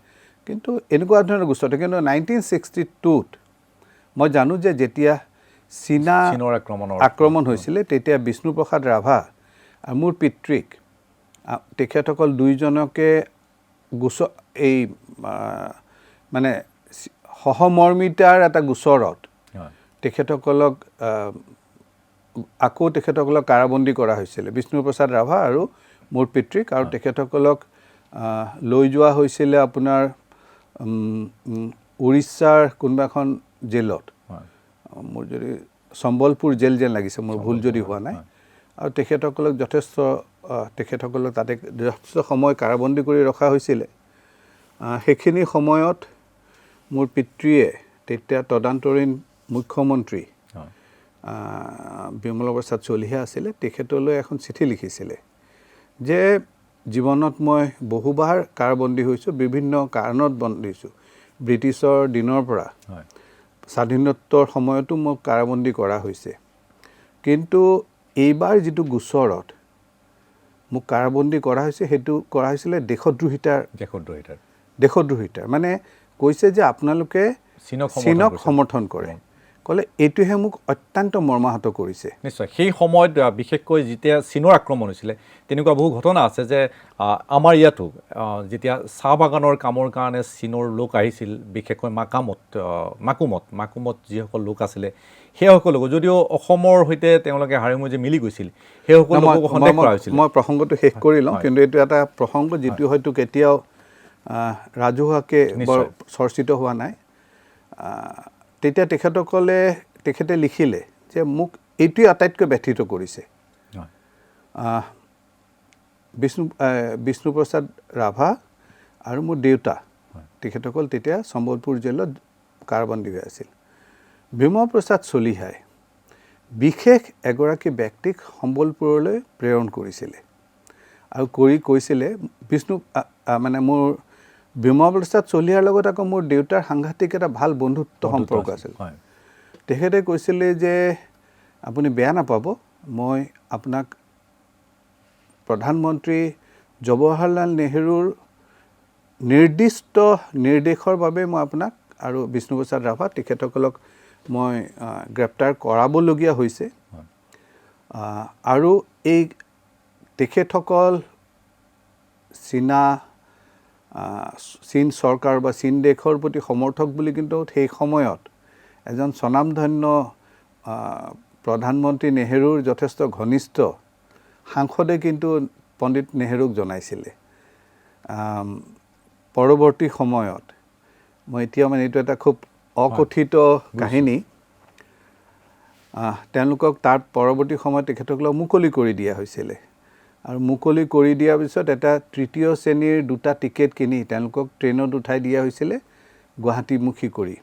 কিন্তু এনেকুৱা ধৰণৰ গোচৰ কিন্তু 1962ত মই জানো যে যেতিয়া চীনৰ আক্ৰমণ হৈছিলে তেতিয়া বিষ্ণুপ্ৰসাদ ৰাভা আৰু মোৰ পিতৃক তেখেতসকল দুইজনকে গোচৰ এই মানে সহমৰ্মিতাৰ এটা গোচৰত তেখেতসকলক আকৌ তেখেতসকলক কাৰাবন্দী কৰা হৈছিলে বিষ্ণুপ্ৰসাদ ৰাভা আৰু মোৰ পিতৃক আৰু তেখেতসকলক লৈ যোৱা হৈছিলে আপোনাৰ উৰিষ্যাৰ কোনোবা এখন জেলত মোৰ যদি সম্বলপুৰ জেল যেন লাগিছে মোৰ ভুল যদি হোৱা নাই আৰু তেখেতসকলক তেখেতসকলক তাতে যথেষ্ট সময় কাৰাবন্দী কৰি ৰখা হৈছিলে সেইখিনি সময়ত মোৰ পিতৃয়ে তেতিয়া তদান্তৰীণ মুখ্যমন্ত্ৰী বিমল প্ৰসাদ চলিহা আছিলে তেখেতলৈ এখন চিঠি লিখিছিলে যে জীৱনত মই বহুবাৰ কাৰাবন্দী হৈছোঁ বিভিন্ন কাৰণত বন্দী হৈছোঁ ব্ৰিটিছৰ দিনৰ পৰা স্বাধীনোত্তৰ সময়তো মোক কাৰাবন্দী কৰা হৈছে কিন্তু এইবাৰ যিটো গোচৰত মোক কাৰাবন্দী কৰা হৈছে সেইটো কৰা হৈছিলে দেশদ্ৰোহিতাৰ মানে কৈছে যে আপোনালোকে চীনক সমৰ্থন কৰে ক'লে এইটোহে মোক অত্যন্ত মৰ্মাহত কৰিছে নিশ্চয় সেই সময়ত বিশেষকৈ যেতিয়া চীনৰ আক্ৰমণ হৈছিলে তেনেকুৱা বহু ঘটনা আছে যে আমাৰ ইয়াতো যেতিয়া চাহ বাগানৰ কামৰ কাৰণে চীনৰ লোক আহিছিল বিশেষকৈ মাকুমত যিসকল লোক আছিলে সেইসকলক যদিও অসমৰ সৈতে তেওঁলোকে হাৰিমুজি মিলি গৈছিল সেইসকল লোকক সন্দেহ কৰা হৈছিল মই প্ৰসংগটো শেষ কৰি লওঁ কিন্তু এইটো এটা প্ৰসংগ যিটো হয়তো কেতিয়াও ৰাজহুৱাকৈ বৰ চৰ্চিত হোৱা নাই তেতিয়া তেখেতে লিখিলে যে মোক এইটোৱে আটাইতকৈ ব্যথিত কৰিছে বিষ্ণুপ্ৰসাদ ৰাভা আৰু মোৰ দেউতা তেখেতসকল তেতিয়া সম্বলপুৰ জেলত কাৰাবন্দী হৈ আছিল বিমল প্ৰসাদ চলিহাই বিশেষ এগৰাকী ব্যক্তিক সম্বলপুৰলৈ প্ৰেৰণ কৰিছিলে আৰু কৈছিলে মানে মোৰ বিমল প্ৰসাদ চলিহাৰ লগত আকৌ মোৰ দেউতাৰ সাংঘাতিক এটা ভাল বন্ধুত্ব সম্পৰ্ক আছিল তেখেতে কৈছিলে যে আপুনি বেয়া নাপাব মই আপোনাক প্ৰধানমন্ত্ৰী জৱাহৰলাল নেহৰুৰ নিৰ্দিষ্ট নিৰ্দেশৰ বাবে মই আপোনাক আৰু বিষ্ণুপ্ৰসাদ ৰাভা তেখেতসকলক মই গ্ৰেপ্তাৰ কৰাবলগীয়া হৈছে আৰু এই তেখেতসকল চীন চৰকাৰ বা চীন দেশৰ প্ৰতি সমৰ্থক বুলি কিন্তু সেই সময়ত এজন স্বনামধন্য প্ৰধানমন্ত্ৰী নেহৰুৰ যথেষ্ট ঘনিষ্ঠ সাংসদে কিন্তু পণ্ডিত নেহৰুক জনাইছিলে পৰৱৰ্তী সময়ত মই এতিয়া মানে এইটো এটা খুব অকথিত কাহিনী তেওঁলোকক তাৰ পৰৱৰ্তী সময়ত তেখেতসকলক মুকলি কৰি দিয়া হৈছিলে আৰু মুকলি কৰি দিয়াৰ পিছত এটা তৃতীয় শ্ৰেণীৰ 2টা টিকেট কিনি তেওঁলোকক ট্ৰেইনত উঠাই দিয়া হৈছিলে গুৱাহাটীমুখী কৰি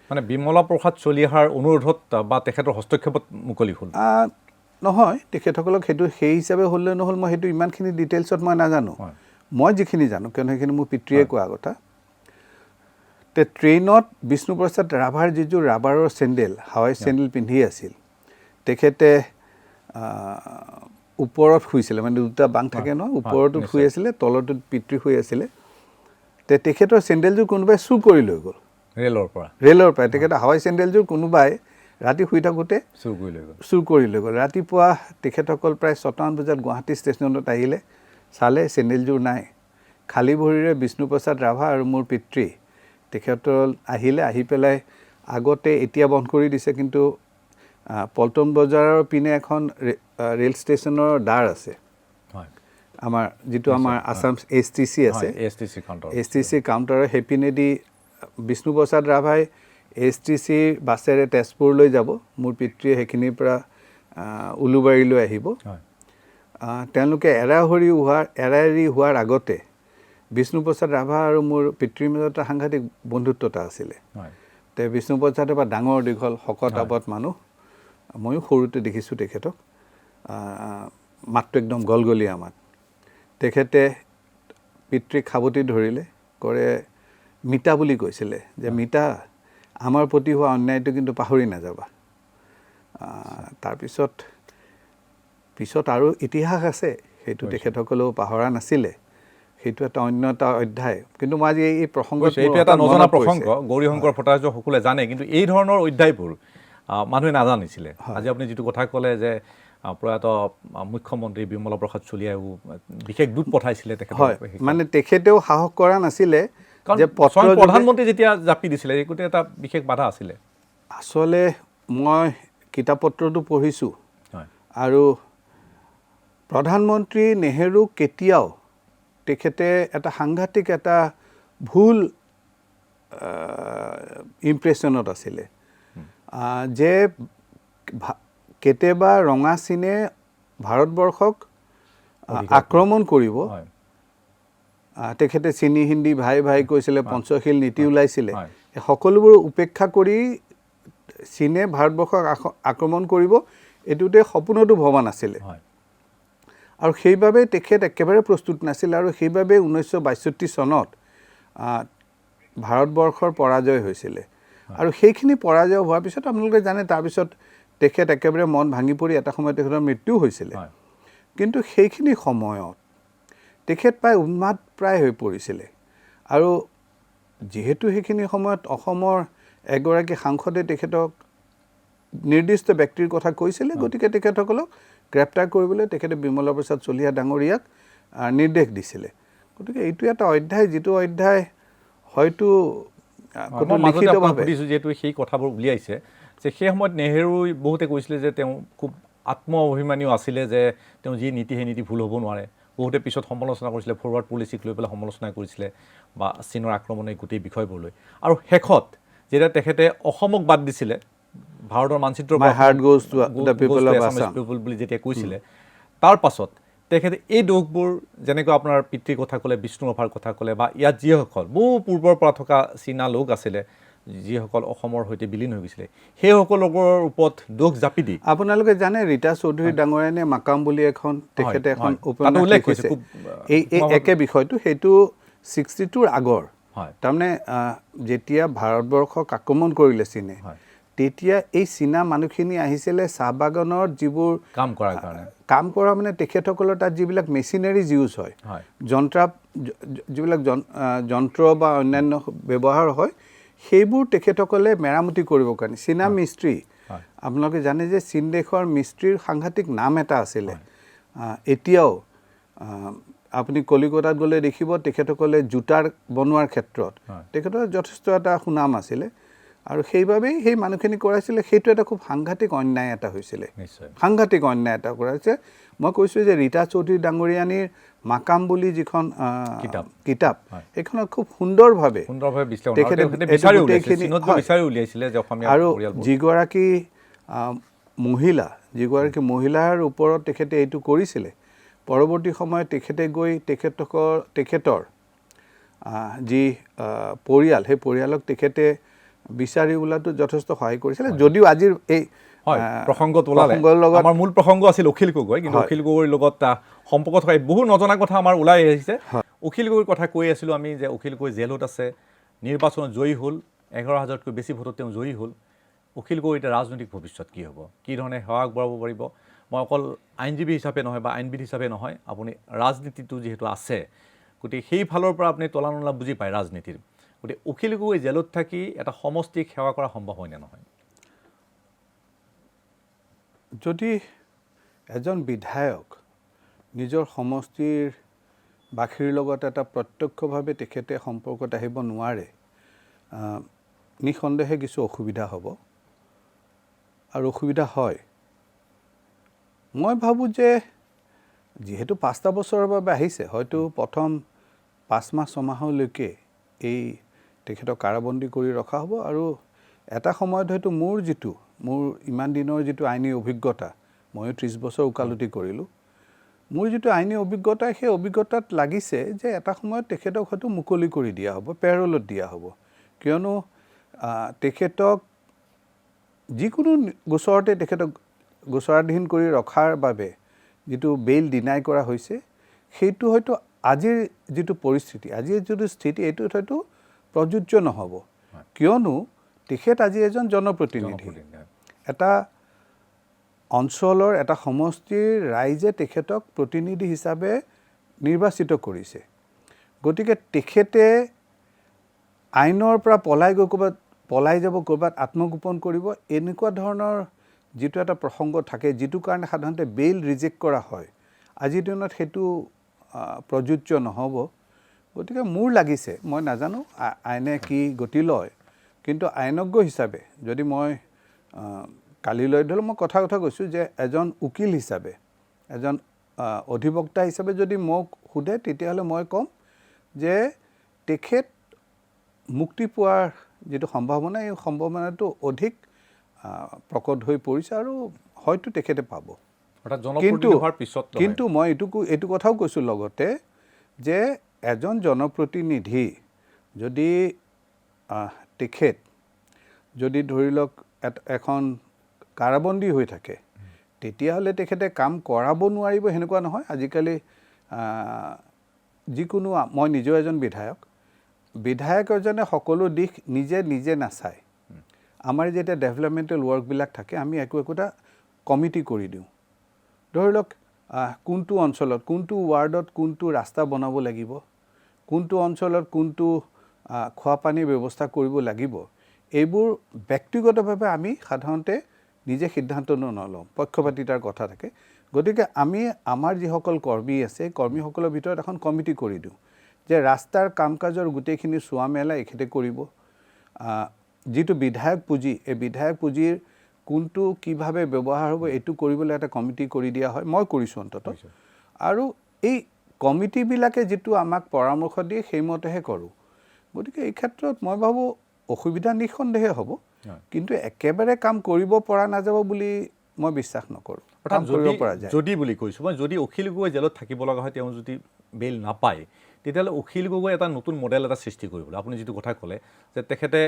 মানে বিমলা প্ৰসাদ চলিহাৰ অনুৰোধত বা তেখেতৰ হস্তক্ষেপত মুকলি হ'ল নহয় তেখেতসকলক সেইটো সেই হিচাপে হ'লে নহ'ল মই সেইটো ইমানখিনি ডিটেইলছত মই নাজানো মই যিখিনি জানো কিয়নো সেইখিনি মোৰ পিতৃয়ে কোৱা কথা তে ট্ৰেইনত বিষ্ণুপ্ৰসাদ ৰাভাৰ যিযোৰ ৰাবাৰৰ চেণ্ডেল হাৱাই চেণ্ডেল পিন্ধি আছিল তেখেতে ওপৰত শুইছিলে মানে 2টা বাং থাকে ন ওপৰতো শুই আছিলে তলতো পিতৃ শুই আছিলে তে তেখেতৰ চেণ্ডেলযোৰ কোনোবাই চুৰ কৰি লৈ গ'ল ৰেলৰ পৰা তেখেতৰ হাৱাই চেণ্ডেলযোৰ কোনোবাই ৰাতি শুই থাকোঁতে চুৰ কৰি লৈ গ'ল ৰাতিপুৱা তেখেতসকল প্ৰায় 6টামান বজাত গুৱাহাটী ষ্টেচনত আহিলে চালে চেণ্ডেলযোৰ নাই খালী ভৰিৰে বিষ্ণুপ্ৰসাদ ৰাভা আৰু মোৰ পিতৃ তেখেতৰ আহিলে আহি পেলাই আগতে এতিয়া বন্ধ কৰি দিছে কিন্তু পল্টন বজাৰৰ পিনে এখন ৰেল ষ্টেচনৰ দ্বাৰ আছে আমাৰ যিটো আমাৰ আছাম STC আছে STC কাউণ্টাৰৰ সেইপিনেদি বিষ্ণুপ্ৰসাদ ৰাভাই STC বাছেৰে তেজপুৰলৈ যাব মোৰ পিতৃয়ে সেইখিনিৰ পৰা উলুবাৰীলৈ আহিব তেওঁলোকে এৰাএৰি হোৱাৰ আগতে বিষ্ণুপ্ৰসাদ ৰাভা আৰু মোৰ পিতৃৰ মাজত এটা সাংঘাতিক বন্ধুত্বতা আছিলে তে বিষ্ণুপ্ৰসাদে বা ডাঙৰ দীঘল শকত আবত মানুহ ময়ো সৰুতে দেখিছোঁ তেখেতক মাতটো একদম গলগলীয়া মাত তেখেতে পিতৃক সাৱটি ধৰিলে কৰে মিতা বুলি কৈছিলে যে মিতা আমাৰ প্ৰতি হোৱা অন্যায়টো কিন্তু পাহৰি নাযাবা তাৰপিছত আৰু ইতিহাস আছে সেইটো তেখেতসকলেও পাহৰা নাছিলে সেইটো এটা অন্য এটা অধ্যায় কিন্তু মই আজি এই প্ৰসংগত এইটো এটা নজনা প্ৰসংগ গৌৰীশংকৰ ভট্টাচাৰ্য সকলে জানে কিন্তু এই ধৰণৰ অধ্যায়বোৰ মানুহে নাজানিছিলে আজি আপুনি যিটো কথা ক'লে যে প্ৰয়াত মুখ্যমন্ত্ৰী বিমলা প্ৰসাদ চলিহাইও বিশেষ দূত পঠাইছিলে তেখেত মানে তেখেতেও সাহস কৰা নাছিলে যে প্ৰধানমন্ত্ৰী যেতিয়া জাপি দিছিলে এইটো এটা বিশেষ বাধা আছিলে আচলতে মই কিতাপ পত্ৰটো পঢ়িছোঁ আৰু প্ৰধানমন্ত্ৰী নেহেৰু কেতিয়াও তেখেতে এটা সাংঘাতিক এটা ভুল ইমপ্ৰেশ্যনত আছিলে যে কেতিয়াবা ৰঙা চীনে ভাৰতবৰ্ষক আক্ৰমণ কৰিব তেখেতে চীনী হিন্দী ভাই ভাই কৈছিলে পঞ্চশীল নীতি ওলাইছিলে সকলোবোৰ উপেক্ষা কৰি চীনে ভাৰতবৰ্ষক আক্ৰমণ কৰিব এইটোতে সপোনতো ভবা নাছিলে আৰু সেইবাবে তেখেত একেবাৰে প্ৰস্তুত নাছিল আৰু সেইবাবে 1962 চনত ভাৰতবৰ্ষৰ পৰাজয় হৈছিলে আৰু সেইখিনি পৰাজয় হোৱাৰ পিছত আপোনালোকে জানে তাৰপিছত তেখেত একেবাৰে মন ভাঙি পৰি এটা সময়ত তেখেতৰ মৃত্যু হৈছিলে কিন্তু সেইখিনি সময়ত তেখেত প্ৰায় উন্মাদ প্ৰায় হৈ পৰিছিলে আৰু যিহেতু সেইখিনি সময়ত অসমৰ এগৰাকী সাংসদে তেখেতক নিৰ্দিষ্ট ব্যক্তিৰ কথা কৈছিলে গতিকে তেখেতসকলক গ্ৰেপ্তাৰ কৰিবলৈ তেখেতে বিমলা প্ৰসাদ চলিহা ডাঙৰীয়াক নিৰ্দেশ দিছিলে গতিকে এইটো এটা অধ্যায় যিটো অধ্যায় হয়তো যিহেতু সেই কথাবোৰ উলিয়াইছে যে সেই সময়ত নেহেৰু বহুতে কৈছিলে যে তেওঁ খুব আত্ম অভিমানীও আছিলে যে তেওঁ যি নীতি সেই নীতি ভুল হ'ব নোৱাৰে বহুতে পিছত সমালোচনা কৰিছিলে ফৰৱাৰ্ড পলিচিক লৈ পেলাই সমালোচনা কৰিছিলে বা চীনৰ আক্ৰমণে গোটেই বিষয়বোৰ লৈ আৰু শেষত যেতিয়া তেখেতে অসমক বাদ দিছিলে ভাৰতৰ মানচিত্ৰৰ বুলি যেতিয়া কৈছিলে তাৰ পাছত তেখেতে এই দোষবোৰ যেনেকৈ আপোনাৰ পিতৃৰ কথা ক'লে বিষ্ণু ৰাভাৰ কথা ক'লে বা ইয়াত যিসকল বহু পূৰ্বৰ পৰা থকা চীনা লোক আছিলে যিসকল অসমৰ সৈতে বিলীন হৈ গৈছিলে সেইসকলৰ ওপৰত দোষ জাপি দি আপোনালোকে জানে ৰীতা চৌধুৰী ডাঙৰীয়ানে মাকাম বুলি এখন তেখেতে এখন উপন্যাস লিখিছে এই একে বিষয়টো সেইটো 62ৰ আগৰ তাৰমানে যেতিয়া ভাৰতবৰ্ষক আক্ৰমণ কৰিলে চীনে তেতিয়া এই চীনা মানুহখিনি আহিছিলে চাহ বাগানৰ যিবোৰ কাম কৰা মানে তেখেতসকলৰ তাত যিবিলাক মেচিনাৰিজ ইউজ হয় যিবিলাক যন্ত্ৰ বা অন্যান্য ব্যৱহাৰ হয় সেইবোৰ তেখেতসকলে মেৰামতি কৰিবৰ কাৰণে চীনা মিস্ত্ৰী আপোনালোকে জানে যে চীন দেশৰ মিস্ত্ৰীৰ সাংঘাতিক নাম এটা আছিলে এতিয়াও আপুনি কলিকতাত গ'লে দেখিব তেখেতসকলে জোতাৰ বনোৱাৰ ক্ষেত্ৰত তেখেতৰ যথেষ্ট এটা সুনাম আছিলে আৰু সেইবাবেই সেই মানুহখিনি কৰাইছিলে সেইটো এটা খুব সাংঘাতিক অন্যায় এটা হৈছিলে সাংঘাতিক অন্যায় এটা কৰাইছে মই কৈছোঁ যে ৰীতা চৌধুৰী ডাঙৰীয়ানীৰ মাকাম বুলি যিখন কিতাপ সেইখনত খুব সুন্দৰভাৱে আৰু যিগৰাকী মহিলা যিগৰাকী মহিলাৰ ওপৰত তেখেতে এইটো কৰিছিলে পৰৱৰ্তী সময়ত তেখেতে গৈ তেখেতৰ যি পৰিয়াল সেই পৰিয়ালক তেখেতে বিচাৰি ওলাটো যথেষ্ট সহায় কৰিছিলে যদিও আজিৰ এই প্ৰসংগত ওলালে আমাৰ মূল প্ৰসংগ আছিল অখিল গগৈ কিন্তু অখিল গগৈৰ লগত সম্পৰ্ক থকা বহু নজনা কথা আমাৰ ওলাই আহিছে অখিল গগৈৰ কথা কৈ আছিলোঁ আমি যে অখিল গগৈ জেলত আছে নিৰ্বাচনত জয়ী হ'ল 11,000তকৈ বেছি ভোটত তেওঁ জয়ী হ'ল অখিল গগৈৰ এতিয়া ৰাজনৈতিক ভৱিষ্যত কি হ'ব কি ধৰণে সেৱা আগবঢ়াব পাৰিব মই অকল আইনজীৱী হিচাপে নহয় বা আইনবিদ হিচাপে নহয় আপুনি ৰাজনীতিটো যিহেতু আছে গতিকে সেই ফালৰ পৰা আপুনি তলা নলা বুজি পায় ৰাজনীতিৰ গতিকে অখিল গগৈ জেলত থাকি এটা সমষ্টিক সেৱা কৰা সম্ভৱ হয় নে নহয় যদি এজন বিধায়ক নিজৰ সমষ্টিৰ বাখীৰ লগত এটা প্ৰত্যক্ষভাৱে তেখেতে সম্পৰ্কত আহিব নোৱাৰে নিঃসন্দেহে কিছু অসুবিধা হ'ব আৰু অসুবিধা হয় মই ভাবোঁ যে যিহেতু 5টা বছৰৰ বাবে আহিছে হয়তো প্ৰথম 5 মাহ 6 মাহলৈকে এই তেখেতক কাৰাবন্দী কৰি ৰখা হ'ব আৰু এটা সময়ত হয়তো মোৰ ইমান দিনৰ যিটো আইনী অভিজ্ঞতা ময়ো 30 বছৰ ওকালতি কৰিলোঁ মোৰ যিটো আইনী অভিজ্ঞতা সেই অভিজ্ঞতাত লাগিছে যে এটা সময়ত তেখেতক হয়তো মুকলি কৰি দিয়া হ'ব পেৰলত দিয়া হ'ব কিয়নো তেখেতক যিকোনো গোচৰতে তেখেতক গোচৰাধীন কৰি ৰখাৰ বাবে যিটো বেইল ডিনাই কৰা হৈছে সেইটো হয়তো আজিৰ যিটো পৰিস্থিতি আজিৰ যিটো স্থিতি এইটো হয়তো প্ৰযোজ্য নহ'ব কিয়নো তেখেত আজি এজন জনপ্ৰতিনিধি এটা অঞ্চলৰ এটা সমষ্টিৰ ৰাইজে তেখেতক প্ৰতিনিধি হিচাপে নিৰ্বাচিত কৰিছে গতিকে তেখেতে আইনৰ পৰা পলাই যাব ক'ৰবাত আত্মগোপন কৰিব এনেকুৱা ধৰণৰ যিটো এটা প্ৰসংগ থাকে যিটো কাৰণে সাধাৰণতে বেইল ৰিজেক্ট কৰা হয় আজিৰ দিনত সেইটো প্ৰযোজ্য নহ'ব গতিকে মোৰ লাগিছে মই নাজানো আইনে কি গতি লয় কিন্তু আইনজ্ঞ হিচাপে যদি মই কালিলৈ ধৰি মই কথা কৈছোঁ যে এজন উকিল হিচাপে এজন অধিবক্তা হিচাপে যদি মোক সোধে তেতিয়াহ'লে মই ক'ম যে তেখেত মুক্তি পোৱাৰ যিটো সম্ভাৱনা এই সম্ভাৱনাটো অধিক প্ৰকট হৈ পৰিছে আৰু হয়তো তেখেতে পাব কিন্তু মই এইটো কথাও কৈছোঁ লগতে যে এজন জনপ্ৰতিনিধি যদি তেখেত যদি ধৰি লওক এখন কাৰাবন্দী হৈ থাকে তেতিয়াহ'লে তেখেতে কাম কৰাব নোৱাৰিব সেনেকুৱা নহয় আজিকালি যিকোনো মই নিজেও এজন বিধায়ক এজনে সকলো দিশ নিজে নাচায় আমাৰ যেতিয়া ডেভেলপমেণ্টেল ৱৰ্কবিলাক থাকে আমি একোটা কমিটি কৰি দিওঁ ধৰি লওক কোনটো অঞ্চলত কোনটো ৱাৰ্ডত কোনটো ৰাস্তা বনাব লাগিব কোনটো অঞ্চলত কোনটো খোৱা পানীৰ ব্যৱস্থা কৰিব লাগিব এইবোৰ ব্যক্তিগতভাৱে আমি সাধাৰণতে নিজে সিদ্ধান্ত নলওঁ পক্ষপাতিতাৰ কথা থাকে গতিকে আমি আমাৰ যিসকল কৰ্মী আছে কৰ্মীসকলৰ ভিতৰত এখন কমিটি কৰি দিওঁ যে ৰাস্তাৰ কাম কাজৰ গোটেইখিনি চোৱা মেলা এখেতে কৰিব যিটো বিধায়ক পুঁজি এই বিধায়ক পুঁজিৰ কোনটো কিভাৱে ব্যৱহাৰ হ'ব এইটো কৰিবলৈ এটা কমিটি কৰি দিয়া হয় মই কৰিছোঁ অন্ততঃ আৰু এই কমিটিবিলাকে যিটো আমাক পৰামৰ্শ দিয়ে সেইমতেহে কৰোঁ গতিকে এই ক্ষেত্ৰত মই ভাবোঁ অসুবিধা নিঃসন্দেহে হ'ব কিন্তু একেবাৰে কাম কৰিব পৰা নাযাব বুলি মই বিশ্বাস নকৰোঁ যদি বুলি কৈছোঁ মই যদি অখিল গগৈ জেলত থাকিব লগা হয় তেওঁ যদি বেইল নাপায় তেতিয়াহ'লে অখিল গগৈ এটা নতুন মডেল এটা সৃষ্টি কৰিবলৈ আপুনি যিটো কথা ক'লে যে তেখেতে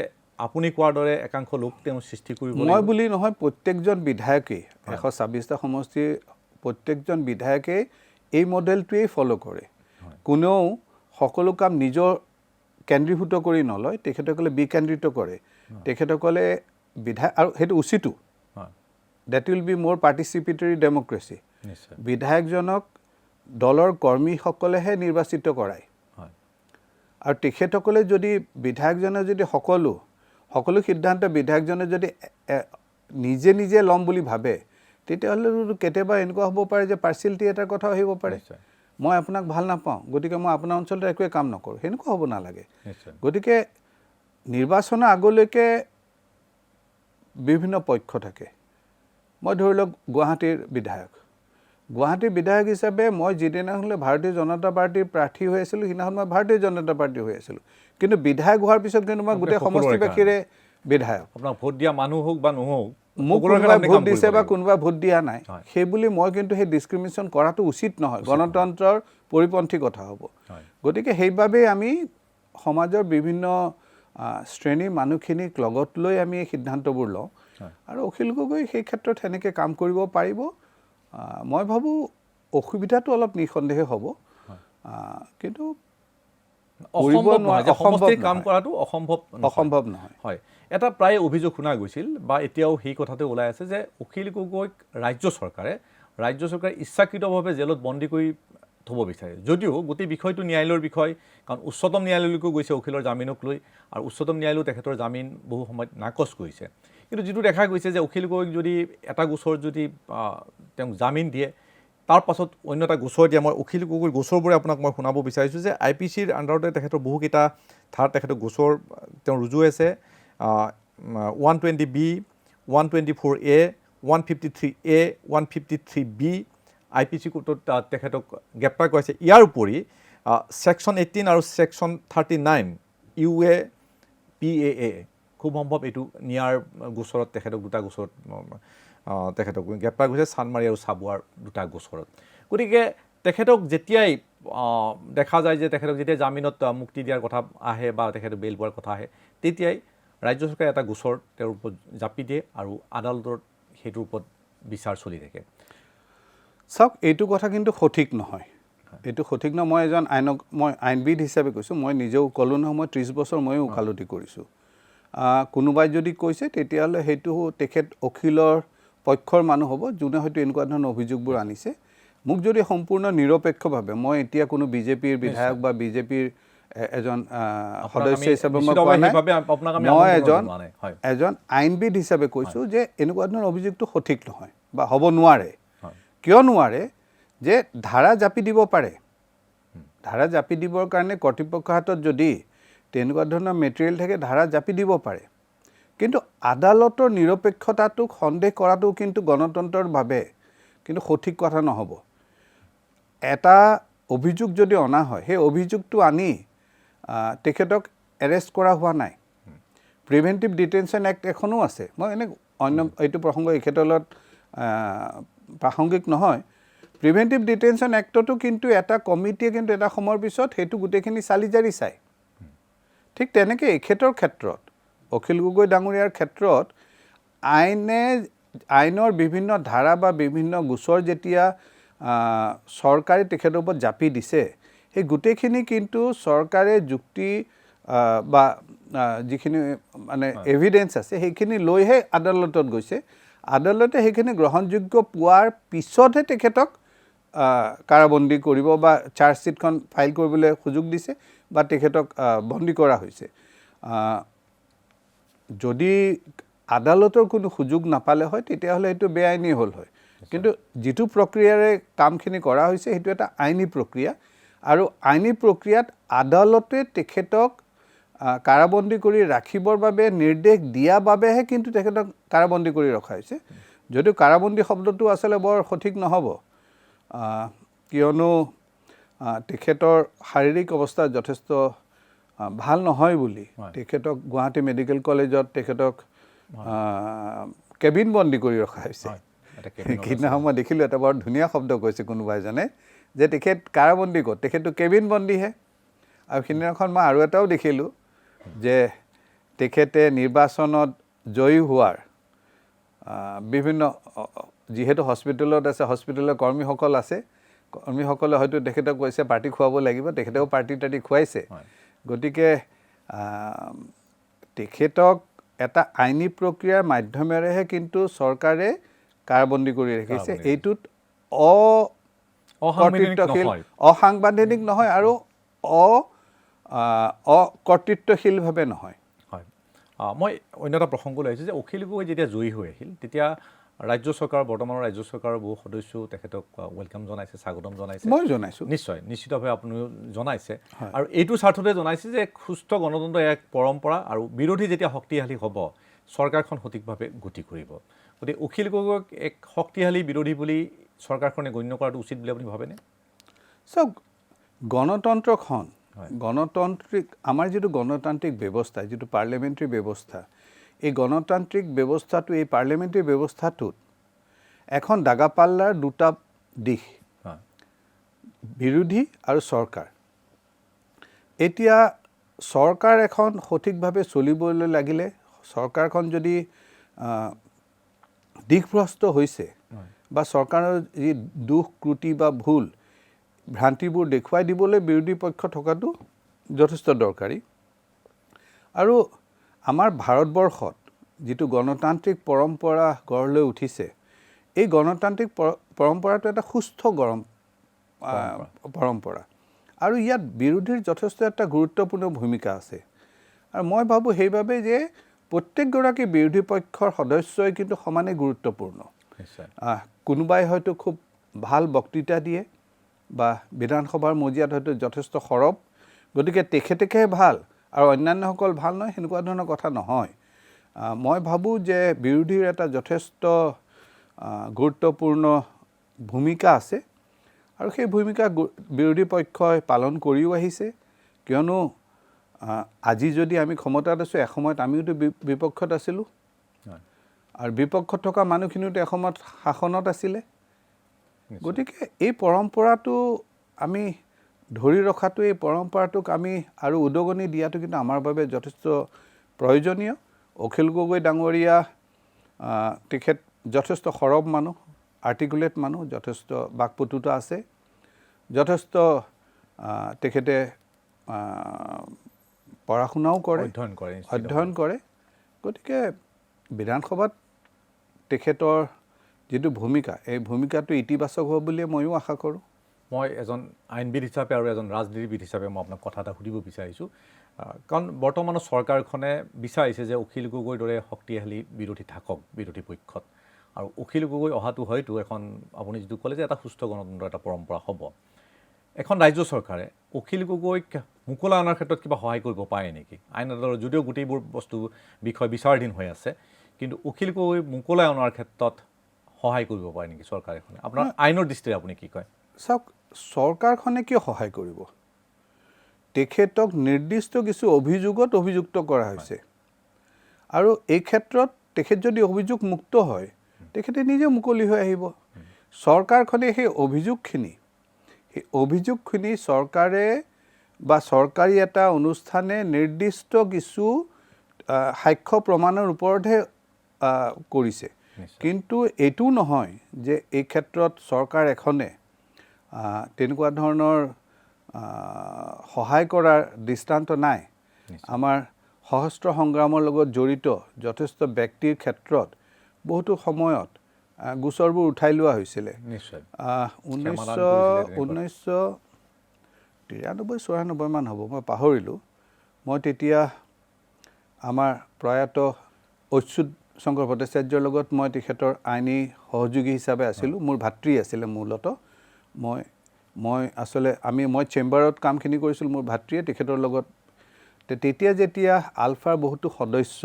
আপুনি কোৱাৰ দৰে একাংশ লোক তেওঁ সৃষ্টি কৰিব মই বুলি নহয় প্ৰত্যেকজন বিধায়কেই 126টা সমষ্টিৰ প্ৰত্যেকজন বিধায়কে এই মডেলটোৱেই ফ'ল' কৰে কোনেও সকলো কাম নিজৰ কেন্দ্ৰীভূত কৰি নলয় তেখেতসকলে বিকেন্দ্ৰিত কৰে তেখেতসকলে বিধায়ক আৰু সেইটো উচিতো ডেট উইল বি মোৰ পাৰ্টিচিপেটৰী ডেম'ক্ৰেচি বিধায়কজনক দলৰ কৰ্মীসকলেহে নিৰ্বাচিত কৰায় আৰু তেখেতসকলে যদি বিধায়কজনে যদি সকলো সিদ্ধান্ত বিধায়কজনে যদি নিজে ল'ম বুলি ভাবে তেতিয়াহ'লে কেতিয়াবা এনেকুৱা হ'ব পাৰে যে পাৰ্চিয়েলিটি এটাৰ কথা আহিব পাৰে মই আপোনাক ভাল নাপাওঁ গতিকে মই আপোনাৰ অঞ্চলত একোৱে কাম নকৰোঁ সেনেকুৱা হ'ব নালাগে গতিকে নিৰ্বাচনৰ আগলৈকে বিভিন্ন পক্ষ থাকে মই ধৰি লওক গুৱাহাটীৰ বিধায়ক হিচাপে মই যিদিনাখনলৈ ভাৰতীয় জনতা পাৰ্টীৰ প্ৰাৰ্থী হৈ আছিলোঁ সিদিনাখন মই ভাৰতীয় জনতা পাৰ্টী হৈ আছিলোঁ কিন্তু বিধায়ক হোৱাৰ পিছত কিন্তু মই গোটেই সমষ্টিবাসীৰে বিধায়ক আপোনাক ভোট দিয়া মানুহ হওক বা নহওক মোক সকলোৰে কোনোবাই কাৰণে ভোট কাম দিছে কৰিব বা লাগিব। কোনোবাই ভোট দিয়া নাই হয়। সেই বুলি মই কিন্তু সেই ডিছক্ৰিমিনেশ্যন কৰাটো উচিত নহয়, গণতন্ত্ৰৰ পৰিপন্থী কথা হ'ব। হয়। গতিকে সেইবাবেই আমি সমাজৰ বিভিন্ন শ্ৰেণীৰ মানুহখিনিক লগত লৈ আমি এই সিদ্ধান্তবোৰ লওঁ হয়। আৰু অখিল গগৈ সেই ক্ষেত্ৰত সেনেকৈ কাম কৰিব পাৰিব। মই ভাবোঁ অসুবিধাটো অলপ নিঃসন্দেহে হ'ব, কিন্তু কৰিব অসম্ভৱ নোৱাৰা, নহয় যে অসম্ভৱ সমষ্টিৰ কাম নহয়, কৰাটো অসম্ভৱ নহয়। অসম্ভৱ নহয়। হয়, এটা প্ৰায় অভিযোগ শুনা গৈছিল বা এতিয়াও সেই কথাটো ওলাই আছে যে অখিল গগৈক ৰাজ্য চৰকাৰে ইচ্ছাকৃতভাৱে জেলত বন্দী কৰি থ'ব বিচাৰে, যদিও গোটেই বিষয়টো ন্যায়ালয়ৰ বিষয়, কাৰণ উচ্চতম ন্যায়ালয়লৈকো গৈছে অখিলৰ জামিনক লৈ, আৰু উচ্চতম ন্যায়ালয়েও তেখেতৰ জামিন বহু সময়ত নাকচ কৰিছে। কিন্তু যিটো দেখা গৈছে যে অখিল গগৈক যদি এটা গোচৰত যদি তেওঁক জামিন দিয়ে, তাৰ পাছত অন্য এটা গোচৰ দিয়ে, মই অখিল গগৈৰ গোচৰবোৰে আপোনাক মই শুনাব বিচাৰিছোঁ যে IPCৰ আণ্ডাৰতে তেখেতৰ বহুকেইটা ধাৰ তেখেতৰ গোচৰ তেওঁ ৰুজু আছে। 120B, 124A, 153A, 153B IPC কোৰ্টত তেখেতক গ্ৰেপ্তাৰ কৰাইছে। ইয়াৰ উপৰি ছেকশ্যন 18 আৰু ছেকশ্যন 39 UAPAA, খুব সম্ভৱ এইটো নিয়াৰ গোচৰত তেখেতক দুটা গোচৰত তেখেতক গ্ৰেপ্তাৰ কৰিছে, চানমাৰী আৰু চাবুৱাৰ দুটা গোচৰত। গতিকে তেখেতক যেতিয়াই দেখা যায় যে তেখেতক যেতিয়া জামিনত মুক্তি দিয়াৰ কথা আহে বা তেখেতক বেইল পোৱাৰ কথা আহে, তেতিয়াই ৰাজ্য চৰকাৰে এটা গোচৰ তেওঁৰ ওপৰত জাপি দিয়ে আৰু আদালতত সেইটোৰ ওপৰত বিচাৰ চলি থাকে। চাওক, এইটো কথা কিন্তু সঠিক নহয়, এইটো সঠিক নহয়। মই আইনবিদ হিচাপে কৈছোঁ, মই নিজেও ক'লোঁ নহয়, মই 30 বছৰ ময়ো ওকালতি কৰিছোঁ। কোনোবাই যদি কৈছে তেতিয়াহ'লে সেইটো তেখেত অখিলৰ পক্ষৰ মানুহ হ'ব, যোনে হয়তো এনেকুৱা ধৰণৰ অভিযোগবোৰ আনিছে। মোক যদি সম্পূৰ্ণ নিৰপেক্ষভাৱে, মই এতিয়া কোনো বিজেপিৰ বিধায়ক বা বিজেপিৰ এজন সদস্য হিচাপে মই কোৱা নাই, মই এজন আইনবিদ হিচাপে কৈছোঁ যে এনেকুৱা ধৰণৰ অভিযোগটো সঠিক নহয় বা হ'ব নোৱাৰে। কিয় নোৱাৰে? যে ধাৰা জাপি দিব পাৰে, ধাৰা জাপি দিবৰ কাৰণে কৰ্তৃপক্ষৰ হাতত যদি তেনেকুৱা ধৰণৰ মেটেৰিয়েল থাকে ধাৰা জাপি দিব পাৰে, কিন্তু আদালতৰ নিৰপেক্ষতাটোক সন্দেহ কৰাটো কিন্তু গণতন্ত্ৰৰ বাবে কিন্তু সঠিক কথা নহ'ব। এটা অভিযোগ যদি অনা হয়, সেই অভিযোগটো আনি তেখেতক এৰেষ্ট কৰা হোৱা নাই। প্ৰিভেণ্টিভ ডিটেনশ্যন এক্ট এখনো আছে। মই অন্য এইটো প্ৰসংগ এই ক্ষেত্ৰত প্ৰাসংগিক নহয়। প্ৰিভেণ্টিভ ডিটেনশ্যন এক্টতো কিন্তু এটা কমিটিয়ে কিন্তু এটা সময়ৰ পিছত সেইটো গোটেইখিনি চালি জাৰি চায়। ঠিক তেনেকৈ এখেতৰ ক্ষেত্ৰত, অখিল গগৈ ডাঙৰীয়াৰ ক্ষেত্ৰত আইনৰ বিভিন্ন ধাৰা বা বিভিন্ন গোচৰ যেতিয়া চৰকাৰে তেখেতৰ ওপৰত জাপি দিছে, সেই গোটেইখিনি কিন্তু চৰকাৰে যুক্তি বা যিখিনি মানে এভিডেঞ্চ আছে সেইখিনি লৈহে আদালতত গৈছে। আদালতে সেইখিনি গ্ৰহণযোগ্য পোৱাৰ পিছতহে তেখেতক কাৰাবন্দী কৰিব বা চাৰ্জশ্বিটখন ফাইল কৰিবলৈ সুযোগ দিছে বা তেখেতক বন্দী কৰা হৈছে। যদি আদালতৰ কোনো সুযোগ নাপালে হয় তেতিয়াহ'লে এইটো বেআইনী হ'ল হয়, কিন্তু যিটো প্ৰক্ৰিয়াৰে কামখিনি কৰা হৈছে সেইটো এটা আইনী প্ৰক্ৰিয়া, আৰু আইনী প্ৰক্ৰিয়াত আদালতে তেখেতক কাৰাবন্দী কৰি ৰাখিবৰ বাবে নিৰ্দেশ দিয়াৰ বাবেহে কিন্তু তেখেতক কাৰাবন্দী কৰি ৰখা হৈছে। যদিও কাৰাবন্দী শব্দটো আচলতে বৰ সঠিক নহ'ব, কিয়নো তেখেতৰ শাৰীৰিক অৱস্থা যথেষ্ট ভাল নহয় বুলি তেখেতক গুৱাহাটী মেডিকেল কলেজত তেখেতক কেবিন বন্দী কৰি ৰখা হৈছে। সেইদিনাখন মই দেখিলোঁ এটা বৰ ধুনীয়া শব্দ কৈছে কোনোবা এজনে যে তেখেত কাৰাবন্দী ক'ত, তেখেতটো কেবিন বন্দীহে। আৰু সেইদিনাখন মই আৰু এটাও দেখিলোঁ যে তেখেতে নিৰ্বাচনত জয়ী হোৱাৰ বিভিন্ন, যিহেতু হস্পিটেলত আছে, হস্পিটেলৰ কৰ্মীসকল আছে, কৰ্মীসকলে হয়তো তেখেতক কৈছে পাৰ্টি খুৱাব লাগিব, তেখেতেও পাৰ্টি খুৱাইছে। গতিকে তেখেতক এটা আইনী প্ৰক্ৰিয়াৰ মাধ্যমেৰেহে কিন্তু চৰকাৰে কাৰাবন্দী কৰি ৰাখিছে। এইটোত অকৰ্তৃত্বশীল, অসাংবিধানিক নহয় আৰু অকৰ্তৃত্বশীলভাৱে নহয়। হয়, মই অন্য এটা প্ৰসংগ লৈ আহিছোঁ যে অখিল গগৈ যেতিয়া জয়ী হৈ আহিল তেতিয়া ৰাজ্য চৰকাৰ, বৰ্তমানৰ ৰাজ্য চৰকাৰৰ বহু সদস্যও তেখেতক ৱেলকাম জনাইছে, স্বাগতম জনাইছে। মই জনাইছোঁ, নিশ্চয়, নিশ্চিতভাৱে আপুনিও জনাইছে, আৰু এইটো স্বাৰ্থতে জনাইছে যে সুস্থ গণতন্ত্ৰৰ এক পৰম্পৰা, আৰু বিৰোধী যেতিয়া শক্তিশালী হ'ব চৰকাৰখন সঠিকভাৱে গতি কৰিব। গতিকে অখিল গগৈক এক শক্তিশালী বিৰোধী বুলি চৰকাৰখনে গণ্য কৰাটো উচিত বুলি আপুনি ভাবেনে? চাওক, গণতান্ত্ৰিক আমাৰ যিটো গণতান্ত্ৰিক ব্যৱস্থা, যিটো পাৰ্লিয়ামেণ্টাৰী ব্যৱস্থা, এই গণতান্ত্ৰিক ব্যৱস্থাটো, এই পাৰ্লিয়ামেণ্টাৰী ব্যৱস্থাটোত এখন দাগাপাল্লাৰ দুটা দিশ, হয় বিৰোধী আৰু চৰকাৰ। এতিয়া চৰকাৰ এখন সঠিকভাৱে চলিবলৈ লাগিলে, চৰকাৰখন যদি দিশভ্ৰষ্ট হৈছে বা চৰকাৰৰ যি দুখ ক্ৰুটি বা ভুল ভ্ৰান্তিবোৰ দেখুৱাই দিবলৈ বিৰোধী পক্ষ থকাটো যথেষ্ট দৰকাৰী। আৰু আমাৰ ভাৰতবৰ্ষত যিটো গণতান্ত্ৰিক পৰম্পৰা গঢ় লৈ উঠিছে, এই গণতান্ত্ৰিক পৰম্পৰাটো এটা সুস্থ পৰম্পৰা আৰু ইয়াত বিৰোধীৰ যথেষ্ট এটা গুৰুত্বপূৰ্ণ ভূমিকা আছে। আৰু মই ভাবোঁ সেইবাবে যে প্ৰত্যেকগৰাকী বিৰোধী পক্ষৰ সদস্যই কিন্তু সমানে গুৰুত্বপূৰ্ণ। কোনোবাই হয়তো খুব ভাল বক্তৃতা দিয়ে বা বিধানসভাৰ মজিয়াত হয়তো যথেষ্ট সৰব, গতিকে তেখেতেহে ভাল আৰু অন্যান্যসকল ভাল নহয়, সেনেকুৱা ধৰণৰ কথা নহয়। মই ভাবোঁ যে বিৰোধীৰ এটা যথেষ্ট গুৰুত্বপূৰ্ণ ভূমিকা আছে আৰু সেই ভূমিকা বিৰোধী পক্ষই পালন কৰিও আহিছে। কিয়নো আজি যদি আমি ক্ষমতাত আছোঁ, এসময়ত আমিওতো বিপক্ষত আছিলোঁ আৰু বিপক্ষত থকা মানুহখিনিওতো এসময়ত শাসনত আছিলে। গতিকে এই পৰম্পৰাটো আমি ধৰি ৰখাটো, এই পৰম্পৰাটোক আমি আৰু উদগনি দিয়াটো কিন্তু আমাৰ বাবে যথেষ্ট প্ৰয়োজনীয়। অখিল গগৈ ডাঙৰীয়া তেখেত যথেষ্ট সৰব মানুহ, আৰ্টিকুলেট মানুহ, যথেষ্ট বাকপটুতা আছে, যথেষ্ট তেখেতে পঢ়া শুনাও কৰে, অধ্যয়ন কৰে। গতিকে বিধানসভাত তেখেতৰ যিটো ভূমিকা, এই ভূমিকাটো ইতিবাচক হ'ব বুলিয়ে ময়ো আশা কৰোঁ। মই এজন আইনবিদ হিচাপে আৰু এজন ৰাজনীতিবিদ হিচাপে মই আপোনাক কথা এটা সুধিব বিচাৰিছোঁ, কাৰণ বৰ্তমানৰ চৰকাৰখনে বিচাৰিছে যে অখিল গগৈৰ দৰে শক্তিশালী বিৰোধী থাকক বিৰোধী পক্ষত, আৰু অখিল গগৈ অহাটো হয়তো এখন, আপুনি যিটো ক'লে যে এটা সুস্থ গণতন্ত্ৰৰ এটা পৰম্পৰা হ'ব। এখন ৰাজ্য চৰকাৰে অখিল গগৈক মুকলা অনাৰ ক্ষেত্ৰত কিবা সহায় কৰিব পাৰে নেকি? আইন আদালত যদিও গোটেইবোৰ বস্তু বিষয় বিচাৰাধীন হৈ আছে, কিন্তু অখিল গগৈ মুকলাই অনাৰ ক্ষেত্ৰত সহায় কৰিব পাৰে নেকি চৰকাৰখনে? আপোনাৰ আইনৰ দৃষ্টিৰে আপুনি কি কয়? চাওক, চৰকাৰখনে কিয় সহায় কৰিব? তেখেতক নিৰ্দিষ্ট কিছু অভিযোগত অভিযুক্ত কৰা হৈছে আৰু এই ক্ষেত্ৰত তেখেত যদি অভিযোগ মুক্ত হয়, তেখেতে নিজে মুকলি হৈ আহিব। চৰকাৰখনে সেই অভিযোগখিনি চৰকাৰে বা চৰকাৰী এটা অনুষ্ঠানে নিৰ্দিষ্ট কিছু সাক্ষ্য প্ৰমাণৰ ওপৰতহে কৰিছে। কিন্তু এইটো নহয় যে এই ক্ষেত্ৰত চৰকাৰ এখনে তেনেকুৱা ধৰণৰ সহায় কৰাৰ দৃষ্টান্ত নাই। আমাৰ সশস্ত্ৰ সংগ্ৰামৰ লগত জড়িত যথেষ্ট ব্যক্তিৰ ক্ষেত্ৰত বহুতো সময়ত গোচৰবোৰ উঠাই লোৱা হৈছিলে। 1993-94 মান হ'ব, মই পাহৰিলোঁ। মই তেতিয়া আমাৰ প্ৰয়াত অচ্যুত শংকৰ ভট্টাচাৰ্যৰ লগত মই তেখেতৰ আইনী সহযোগী হিচাপে আছিলোঁ। মোৰ ভাতৃ আছিলে মূলতঃ। মই চেম্বাৰত কামখিনি কৰিছিলোঁ, মোৰ ভাতৃয়ে তেখেতৰ লগত। তেতিয়া যেতিয়া আলফাৰ বহুতো সদস্য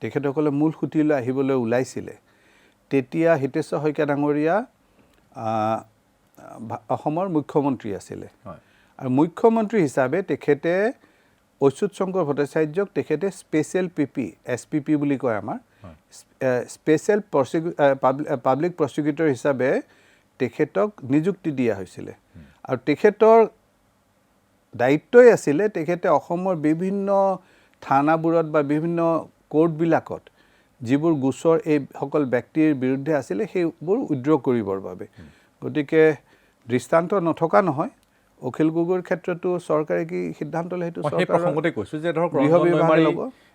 তেখেতসকলে মূল সুঁতিলৈ আহিবলৈ ওলাইছিলে, তেতিয়া হিতেশ্বৰ শইকীয়া ডাঙৰীয়া অসমৰ মুখ্যমন্ত্ৰী আছিলে আৰু মুখ্যমন্ত্ৰী হিচাপে তেখেতে অচ্যুত শংকৰ ভট্টাচাৰ্যক তেখেতে স্পেচিয়েল পিপি, SPP বুলি কয় আমাৰ, স্পেচিয়েল পাব্লিক প্ৰচিকিউটৰ হিচাপে তেখেতক নিযুক্তি দিয়া হৈছিলে। আৰু তেখেতৰ দায়িত্বই আছিলে তেখেতে অসমৰ বিভিন্ন থানাবোৰত বা বিভিন্ন কোৰ্টবিলাকত যিবোৰ গোচৰ এইসকল ব্যক্তিৰ বিৰুদ্ধে আছিলে সেইবোৰ উইথড্ৰ কৰিবৰ বাবে। গতিকে দৃষ্টান্ত নথকা নহয়। অখিল গগৈৰ ক্ষেত্ৰতো চৰকাৰে কি সিদ্ধান্ত লয় সেইটো প্ৰসংগতে কৈছোঁ যে ধৰক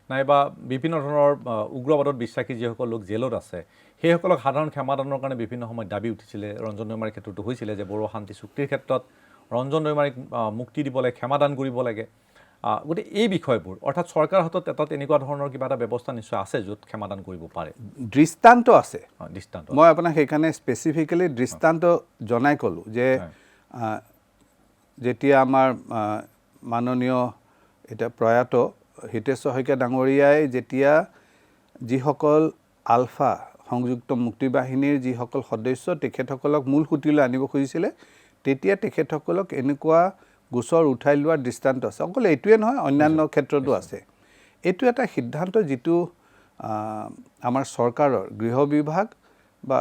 নাইবা বিভিন্ন ধৰণৰ উগ্ৰবাদত বিশ্বাসী যিসকল লোক জেলত আছে, সেইসকলক সাধাৰণ ক্ষমাদানৰ কাৰণে বিভিন্ন সময়ত দাবী উঠিছিলে। ৰঞ্জন দৈমাৰীৰ ক্ষেত্ৰতো হৈছিলে যে বড়ো শান্তি চুক্তিৰ ক্ষেত্ৰত ৰঞ্জন দৈমাৰীক মুক্তি দিব লাগে, ক্ষমাদান কৰিব লাগে। গতিকে এই বিষয়বোৰ অৰ্থাৎ চৰকাৰৰ হাতত এটা তেনেকুৱা ধৰণৰ কিবা এটা ব্যৱস্থা নিশ্চয় আছে য'ত ক্ষমাদান কৰিব পাৰে। দৃষ্টান্ত আছে। দৃষ্টান্ত মই আপোনাক সেইকাৰণে স্পেচিফিকেলি দৃষ্টান্ত জনাই ক'লোঁ যে যেতিয়া আমাৰ মাননীয় এতিয়া প্ৰয়াত হিতেশ্বৰ শইকীয়া ডাঙৰীয়াই যেতিয়া যিসকল আলফা সংযুক্ত মুক্তি বাহিনীৰ যিসকল সদস্য তেখেতসকলক মূল সুঁতিলৈ আনিব খুজিছিলে, তেতিয়া তেখেতসকলক এনেকুৱা গোচৰ উঠাই লোৱাৰ দৃষ্টান্ত আছে। অকল এইটোৱে নহয়, অন্যান্য ক্ষেত্ৰতো আছে। এইটো এটা সিদ্ধান্ত যিটো আমাৰ চৰকাৰৰ গৃহ বিভাগ বা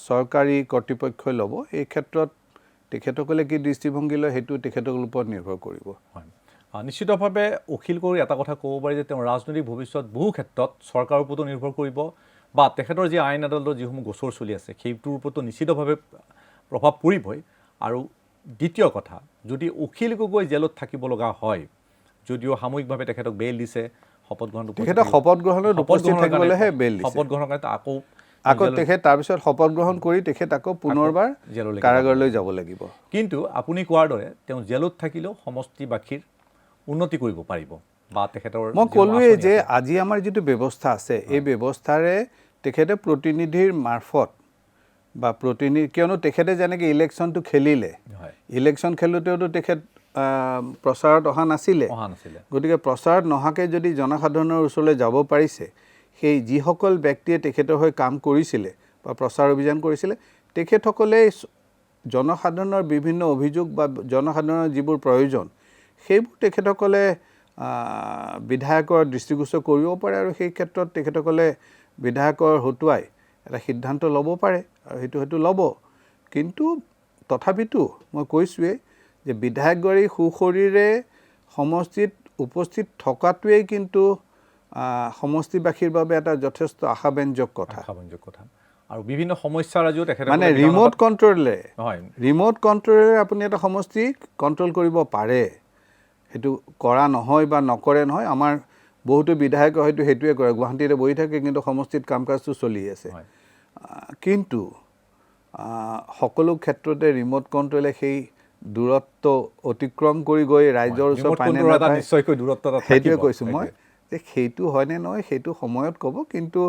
চৰকাৰী কৰ্তৃপক্ষই ল'ব। এই ক্ষেত্ৰত তেখেতসকলে কি দৃষ্টিভংগী লয় সেইটো তেখেতসকলৰ ওপৰত নিৰ্ভৰ কৰিব। হয়, নিশ্চিতভাৱে অখিল গগৈ এটা কথা ক'ব পাৰি যে তেওঁৰ ৰাজনৈতিক ভৱিষ্যত বহু ক্ষেত্ৰত চৰকাৰৰ ওপৰতো নিৰ্ভৰ কৰিব বা তেখেতৰ যি আইন আদালতৰ যিসমূহ গোচৰ চলি আছে সেইটোৰ ওপৰতো নিশ্চিতভাৱে প্ৰভাৱ পৰিবই। আৰু দ্বিতীয় কথা, যদি অখিল গগৈ জেলত থাকিব লগা হয়, যদিও সাময়িকভাৱে তেখেতক বেইল দিছে, শপত গ্ৰহণটো তেখেতৰ শপত গ্ৰহণত উপস্থিত থাকিবলৈহে বেইল দিছে। শপত গ্ৰহণৰ কাৰণে আকৌ তেখেত তাৰপিছত শপত গ্ৰহণ কৰি তেখেত আকৌ পুনৰবাৰ কাৰাগাৰলৈ যাব লাগিব। কিন্তু আপুনি কোৱাৰ দৰে তেওঁ জেলত থাকিলেও সমষ্টিবাসীৰ উন্নতি কৰিব পাৰিব বা তেখেতৰ মই ক'লোৱেই যে আজি আমাৰ যিটো ব্যৱস্থা আছে এই ব্যৱস্থাৰে তেখেতে প্ৰতিনিধিৰ মাৰফত বা কিয়নো তেখেতে যেনেকৈ ইলেকশ্যনটো খেলিলে, ইলেকশ্যন খেলোঁতেওতো তেখেত প্ৰচাৰত অহা নাছিলে। গতিকে প্ৰচাৰত নহাকৈ যদি জনসাধাৰণৰ ওচৰলৈ যাব পাৰিছে, সেই যিসকল ব্যক্তিয়ে তেখেতৰ হৈ কাম কৰিছিলে বা প্ৰচাৰ অভিযান কৰিছিলে তেখেতসকলে জনসাধাৰণৰ বিভিন্ন অভিযোগ বা জনসাধাৰণৰ যিবোৰ প্ৰয়োজন সেইবোৰ তেখেতসকলে বিধায়কৰ দৃষ্টিগোচৰ কৰিব পাৰে আৰু সেই ক্ষেত্ৰত তেখেতসকলে বিধায়কৰ হতুৱাই এটা সিদ্ধান্ত ল'ব পাৰে আৰু সেইটো ল'ব। কিন্তু তথাপিতো মই কৈছোঁৱেই যে বিধায়কগৰাকী সুশৰীৰে সমষ্টিত উপস্থিত থকাটোৱেই কিন্তু সমষ্টিবাসীৰ বাবে এটা যথেষ্ট আশাব্যঞ্জক কথা। আৰু বিভিন্ন সমস্যাৰ আজিও তেখেতে মানে ৰিম'ট কণ্ট্ৰলেৰে আপুনি এটা সমষ্টি কণ্ট্ৰল কৰিব পাৰে। সেইটো কৰা নহয় বা নকৰে নহয়। আমাৰ বহুতো বিধায়কে হয়তো সেইটোৱে কৰে, গুৱাহাটীতে বহি থাকে কিন্তু সমষ্টিত কাম কাজটো চলি আছে। কিন্তু সকলো ক্ষেত্ৰতে ৰিম'ট কণ্ট্ৰলে সেই দূৰত্ব অতিক্ৰম কৰি গৈ ৰাইজৰ ওচৰত পায় নে নাপায় সেইটোৱে কৈছোঁ মই, যে সেইটো হয়নে নহয় সেইটো সময়ত ক'ব। কিন্তু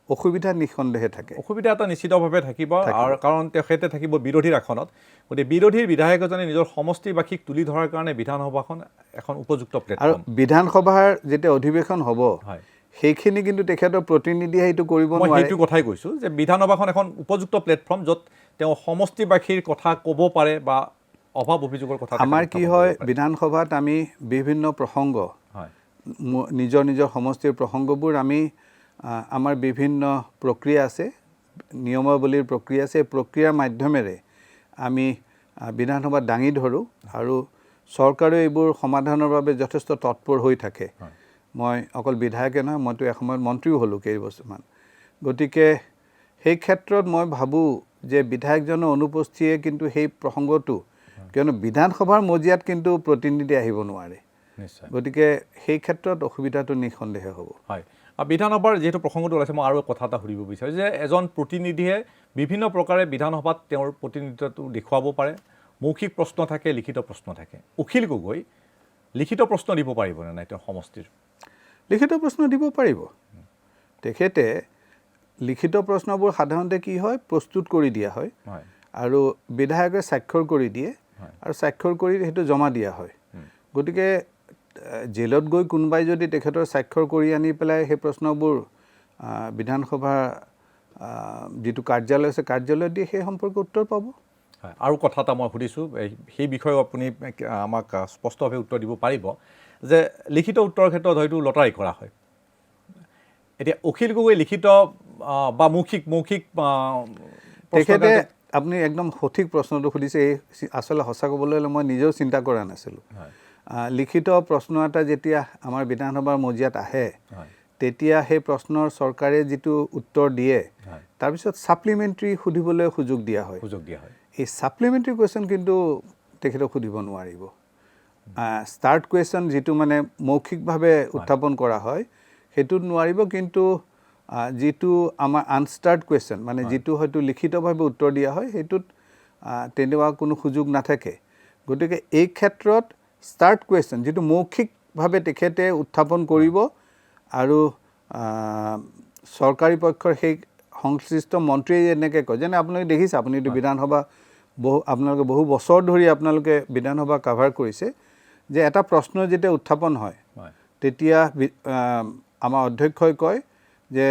অসুবিধা নিঃসন্দেহে থাকে, অসুবিধা এটা নিশ্চিতভাৱে থাকিব। আৰু কাৰণ তেখেতে থাকিব বিৰোধীৰ আসনত। গতিকে বিৰোধীৰ বিধায়ক এজনে নিজৰ সমষ্টিবাসীক তুলি ধৰাৰ কাৰণে বিধানসভাখন এখন উপযুক্ত প্লেটফৰ্ম। আৰু বিধানসভাৰ যেতিয়া অধিৱেশন হ'ব সেইখিনি কিন্তু তেখেতৰ প্ৰতিনিধিয়ে সেইটো কৰিব নোৱাৰে। মই সেইটো কথাই কৈছোঁ যে বিধানসভাখন এখন উপযুক্ত প্লেটফৰ্ম য'ত তেওঁ সমষ্টিবাসীৰ কথা ক'ব পাৰে বা অভাৱ অভিযোগৰ কথা। আমাৰ কি হয়, বিধানসভাত আমি বিভিন্ন প্ৰসংগ নিজৰ নিজৰ সমষ্টিৰ প্ৰসংগবোৰ আমি আমাৰ বিভিন্ন প্ৰক্ৰিয়া আছে, নিয়মাৱলীৰ প্ৰক্ৰিয়া আছে, প্ৰক্ৰিয়াৰ মাধ্যমেৰে আমি বিধানসভাত দাঙি ধৰোঁ আৰু চৰকাৰেও এইবোৰ সমাধানৰ বাবে যথেষ্ট তৎপৰ হৈ থাকে। মই অকল বিধায়কে নহয়, মইতো এসময়ত মন্ত্ৰীও হ'লোঁ কেইবছৰমান। গতিকে সেই ক্ষেত্ৰত মই ভাবোঁ যে বিধায়কজনৰ অনুপস্থিতিয়ে কিন্তু সেই প্ৰসংগটো, কিয়নো বিধানসভাৰ মজিয়াত কিন্তু প্ৰতিনিধি আহিব নোৱাৰে। গতিকে সেই ক্ষেত্ৰত অসুবিধাটো নিঃসন্দেহে হ'ব। হয়, বিধানসভাৰ যিহেতু প্ৰসংগটো ওলাইছে, মই আৰু কথা এটা সুধিব বিচাৰোঁ যে এজন প্ৰতিনিধিয়ে বিভিন্ন প্ৰকাৰে বিধানসভাত তেওঁৰ প্ৰতিনিধিত্বটো দেখুৱাব পাৰে। মৌখিক প্ৰশ্ন থাকে, লিখিত প্ৰশ্ন থাকে। অখিল গগৈ লিখিত প্ৰশ্ন দিব পাৰিবনে নাই তেওঁৰ সমষ্টিৰ? লিখিত প্ৰশ্ন দিব পাৰিব। তেখেতে লিখিত প্ৰশ্নবোৰ সাধাৰণতে কি হয়, প্ৰস্তুত কৰি দিয়া হয় আৰু বিধায়কে স্বাক্ষৰ কৰি দিয়ে আৰু স্বাক্ষৰ কৰি সেইটো জমা দিয়া হয়। গতিকে জেলত গৈ কোনোবাই যদি তেখেতৰ স্বাক্ষৰ কৰি আনি পেলাই সেই প্ৰশ্নবোৰ বিধানসভাৰ যিটো কাৰ্যালয় আছে কাৰ্যালয়ত দিয়ে সেই সম্পৰ্কে উত্তৰ পাব। আৰু কথা এটা মই সুধিছোঁ, সেই বিষয়েও আপুনি আমাক স্পষ্টভাৱে উত্তৰ দিব পাৰিব যে লিখিত উত্তৰৰ ক্ষেত্ৰত হয়তো লটাৰী কৰা হয়। এতিয়া অখিল গগৈ লিখিত বা মৌখিক তেখেতে আপুনি একদম সঠিক প্ৰশ্নটো সুধিছে। এই আচলতে সঁচা ক'বলৈ হ'লে মই নিজেও চিন্তা কৰা নাছিলোঁ। লিখিত প্ৰশ্ন এটা যেতিয়া আমাৰ বিধানসভাৰ মজিয়াত আহে তেতিয়া সেই প্ৰশ্নৰ চৰকাৰে যিটো উত্তৰ দিয়ে তাৰপিছত ছাপ্লিমেণ্টাৰী সুধিবলৈ সুযোগ দিয়া হয়। এই ছাপ্লিমেণ্টাৰী কুৱেশ্যন কিন্তু তেখেতক সুধিব নোৱাৰিব। ষ্টাৰ্ট কুৱেশ্যন যিটো মানে মৌখিকভাৱে উত্থাপন কৰা হয় সেইটোত নোৱাৰিব। কিন্তু যিটো আমাৰ আনষ্টাৰ্ট কুৱেশ্যন মানে যিটো হয়তো লিখিতভাৱে উত্তৰ দিয়া হয় সেইটোত তেনেকুৱা কোনো সুযোগ নাথাকে। গতিকে এই ক্ষেত্ৰত ষ্টাৰ্ট কুৱেশ্যন যিটো মৌখিকভাৱে তেখেতে উত্থাপন কৰিব আৰু চৰকাৰী পক্ষৰ সেই সংশ্লিষ্ট মন্ত্ৰীয়ে এনেকৈ কয়, যেনে আপোনালোকে দেখিছে, আপুনিতো বিধানসভা আপোনালোকে বহু বছৰ ধৰি আপোনালোকে বিধানসভা কাভাৰ কৰিছে, যে এটা প্ৰশ্ন যেতিয়া উত্থাপন হয় তেতিয়া আমাৰ অধ্যক্ষই কয় যে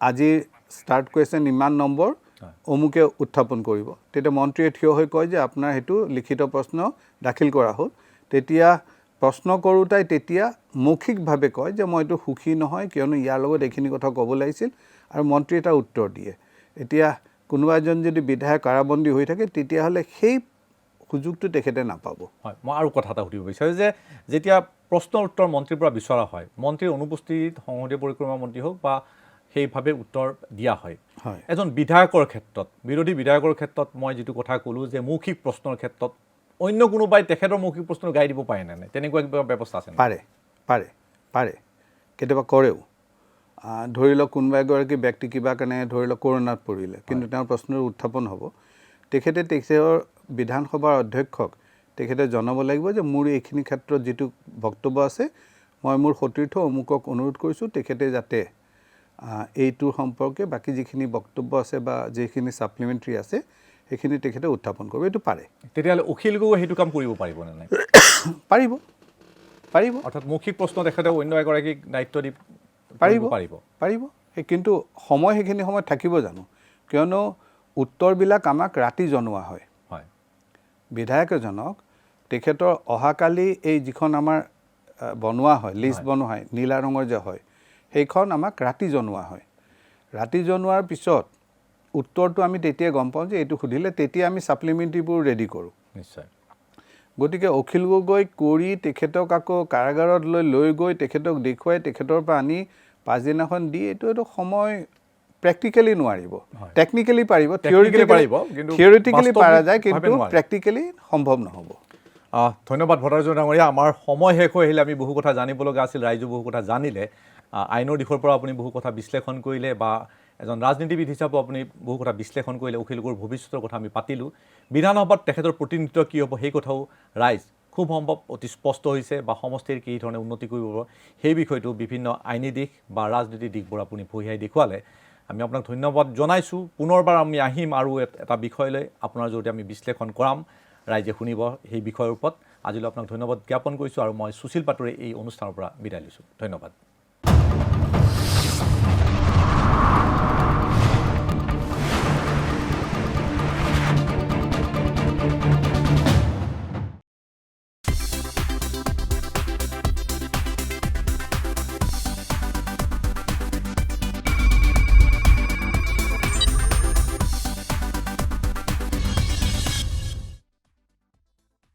আজিৰ ষ্টাৰ্ট কুৱেশ্যন ইমান নম্বৰ অমুকে উত্থাপন কৰিব। তেতিয়া মন্ত্ৰীয়ে থিয় হৈ কয় যে আপোনাৰ সেইটো লিখিত প্ৰশ্ন দাখিল কৰা হ'ল। তেতিয়া প্ৰশ্ন কৰোঁতাই তেতিয়া মৌখিকভাৱে কয় যে মই এইটো সুখী নহয় কিয়নো ইয়াৰ লগত এইখিনি কথা ক'ব লাগিছিল আৰু মন্ত্ৰী এটা উত্তৰ দিয়ে। এতিয়া কোনোবা এজন যদি বিধায়ক কাৰাবন্দী হৈ থাকে তেতিয়াহ'লে সেই সুযোগটো তেখেতে নাপাব। হয়, মই আৰু কথা এটা সুধিব বিচাৰোঁ যে যেতিয়া প্ৰশ্নৰ উত্তৰ মন্ত্ৰীৰ পৰা বিচৰা হয়, মন্ত্ৰীৰ অনুপস্থিতিত সংসদীয় পৰিক্ৰমা মন্ত্ৰী হওক বা সেইভাৱে উত্তৰ দিয়া হয়। এজন বিধায়কৰ ক্ষেত্ৰত, বিৰোধী বিধায়কৰ ক্ষেত্ৰত মই যিটো কথা ক'লোঁ যে মৌখিক প্ৰশ্নৰ ক্ষেত্ৰত অন্য কোনোবাই তেখেতৰ মৌখিক প্ৰশ্ন গাই দিব পাৰে নে নাই, তেনেকুৱা কিবা ব্যৱস্থা আছে? পাৰে কেতিয়াবা কৰেও। ধৰি লওক কোনোবা এগৰাকী ব্যক্তি কিবা কাৰণে ধৰি লওক কৰোণাত পৰিলে, কিন্তু তেওঁৰ প্ৰশ্নৰ উত্থাপন হ'ব, তেখেতে তেখেতৰ বিধানসভাৰ অধ্যক্ষক তেখেতে জনাব লাগিব যে মোৰ এইখিনি ক্ষেত্ৰত যিটো বক্তব্য আছে মই মোৰ সতীৰ্থ অমুকক অনুৰোধ কৰিছোঁ তেখেতে যাতে এইটোৰ সম্পৰ্কে বাকী যিখিনি বক্তব্য আছে বা যিখিনি ছাপ্লিমেণ্টাৰী আছে সেইখিনি তেখেতে উত্থাপন কৰিব। এইটো পাৰে। তেতিয়াহ'লে অখিল গগৈ সেইটো কাম কৰিব পাৰিব নে নাই? পাৰিব। অৰ্থাৎ মৌখিক প্ৰশ্ন তেখেতে অন্য এগৰাকীক দায়িত্ব দি পাৰিব। কিন্তু সময় সেইখিনি সময়ত থাকিব জানো? কিয়নো উত্তৰবিলাক আমাক ৰাতি জনোৱা হয়। বিধায়ক এজনক তেখেতৰ অহাকালি এই যিখন আমাৰ বনোৱা হয়, লিষ্ট বনোৱা হয়, নীলা ৰঙৰ যে হয়, সেইখন আমাক ৰাতি জনোৱা হয়। ৰাতি জনোৱাৰ পিছত উত্তৰটো আমি তেতিয়া গম পাওঁ যে এইটো সুধিলে, তেতিয়া আমি ছাপ্লিমেণ্টাৰীবোৰ ৰেডি কৰোঁ। নিশ্চয়। গতিকে অখিল গগৈক কৰি তেখেতক আকৌ কাৰাগাৰত লৈ গৈ তেখেতক দেখুৱাই তেখেতৰ পৰা আনি পাছদিনাখন দি এইটো সময় প্ৰেক্টিকেলি নোৱাৰিব। টেকনিকেলি পাৰিব, থিয়ৰিটিকেলি পৰা যায়, কিন্তু প্ৰেক্টিকেলি সম্ভৱ নহ'ব। ধন্যবাদ ভট্টাচাৰ্য ডাঙৰীয়া। আমাৰ সময় শেষ হৈ আহিলে। আমি বহু কথা জানিব লগা আছিল, ৰাইজে বহু কথা জানিলে। আইনৰ দিশৰ পৰা আপুনি বহু কথা বিশ্লেষণ কৰিলে বা এজন ৰাজনীতিবিদ হিচাপেও আপুনি বহু কথা বিশ্লেষণ কৰিলে। অখিল গগৈৰ ভৱিষ্যতৰ কথা আমি পাতিলোঁ। বিধানসভাত তেখেতৰ প্ৰতিনিধিত্ব কি হ'ব সেই কথাও ৰাইজ খুব সম্ভৱ অতি স্পষ্ট হৈছে, বা সমষ্টিৰ কি ধৰণে উন্নতি কৰিব সেই বিষয়টো বিভিন্ন আইনী দিশ বা ৰাজনীতিৰ দিশবোৰ আপুনি ভৰিয়াই দেখুৱালে। আমি আপোনাক ধন্যবাদ জনাইছোঁ। পুনৰবাৰ আমি আহিম আৰু এটা বিষয় লৈ আপোনাৰ জৰিয়তে আমি বিশ্লেষণ কৰাম, ৰাইজে শুনিব সেই বিষয়ৰ ওপৰত। আজিলৈ আপোনাক ধন্যবাদ জ্ঞাপন কৰিছোঁ আৰু মই সুশীল পাটোৰে এই অনুষ্ঠানৰ পৰা বিদায় লৈছোঁ। ধন্যবাদ।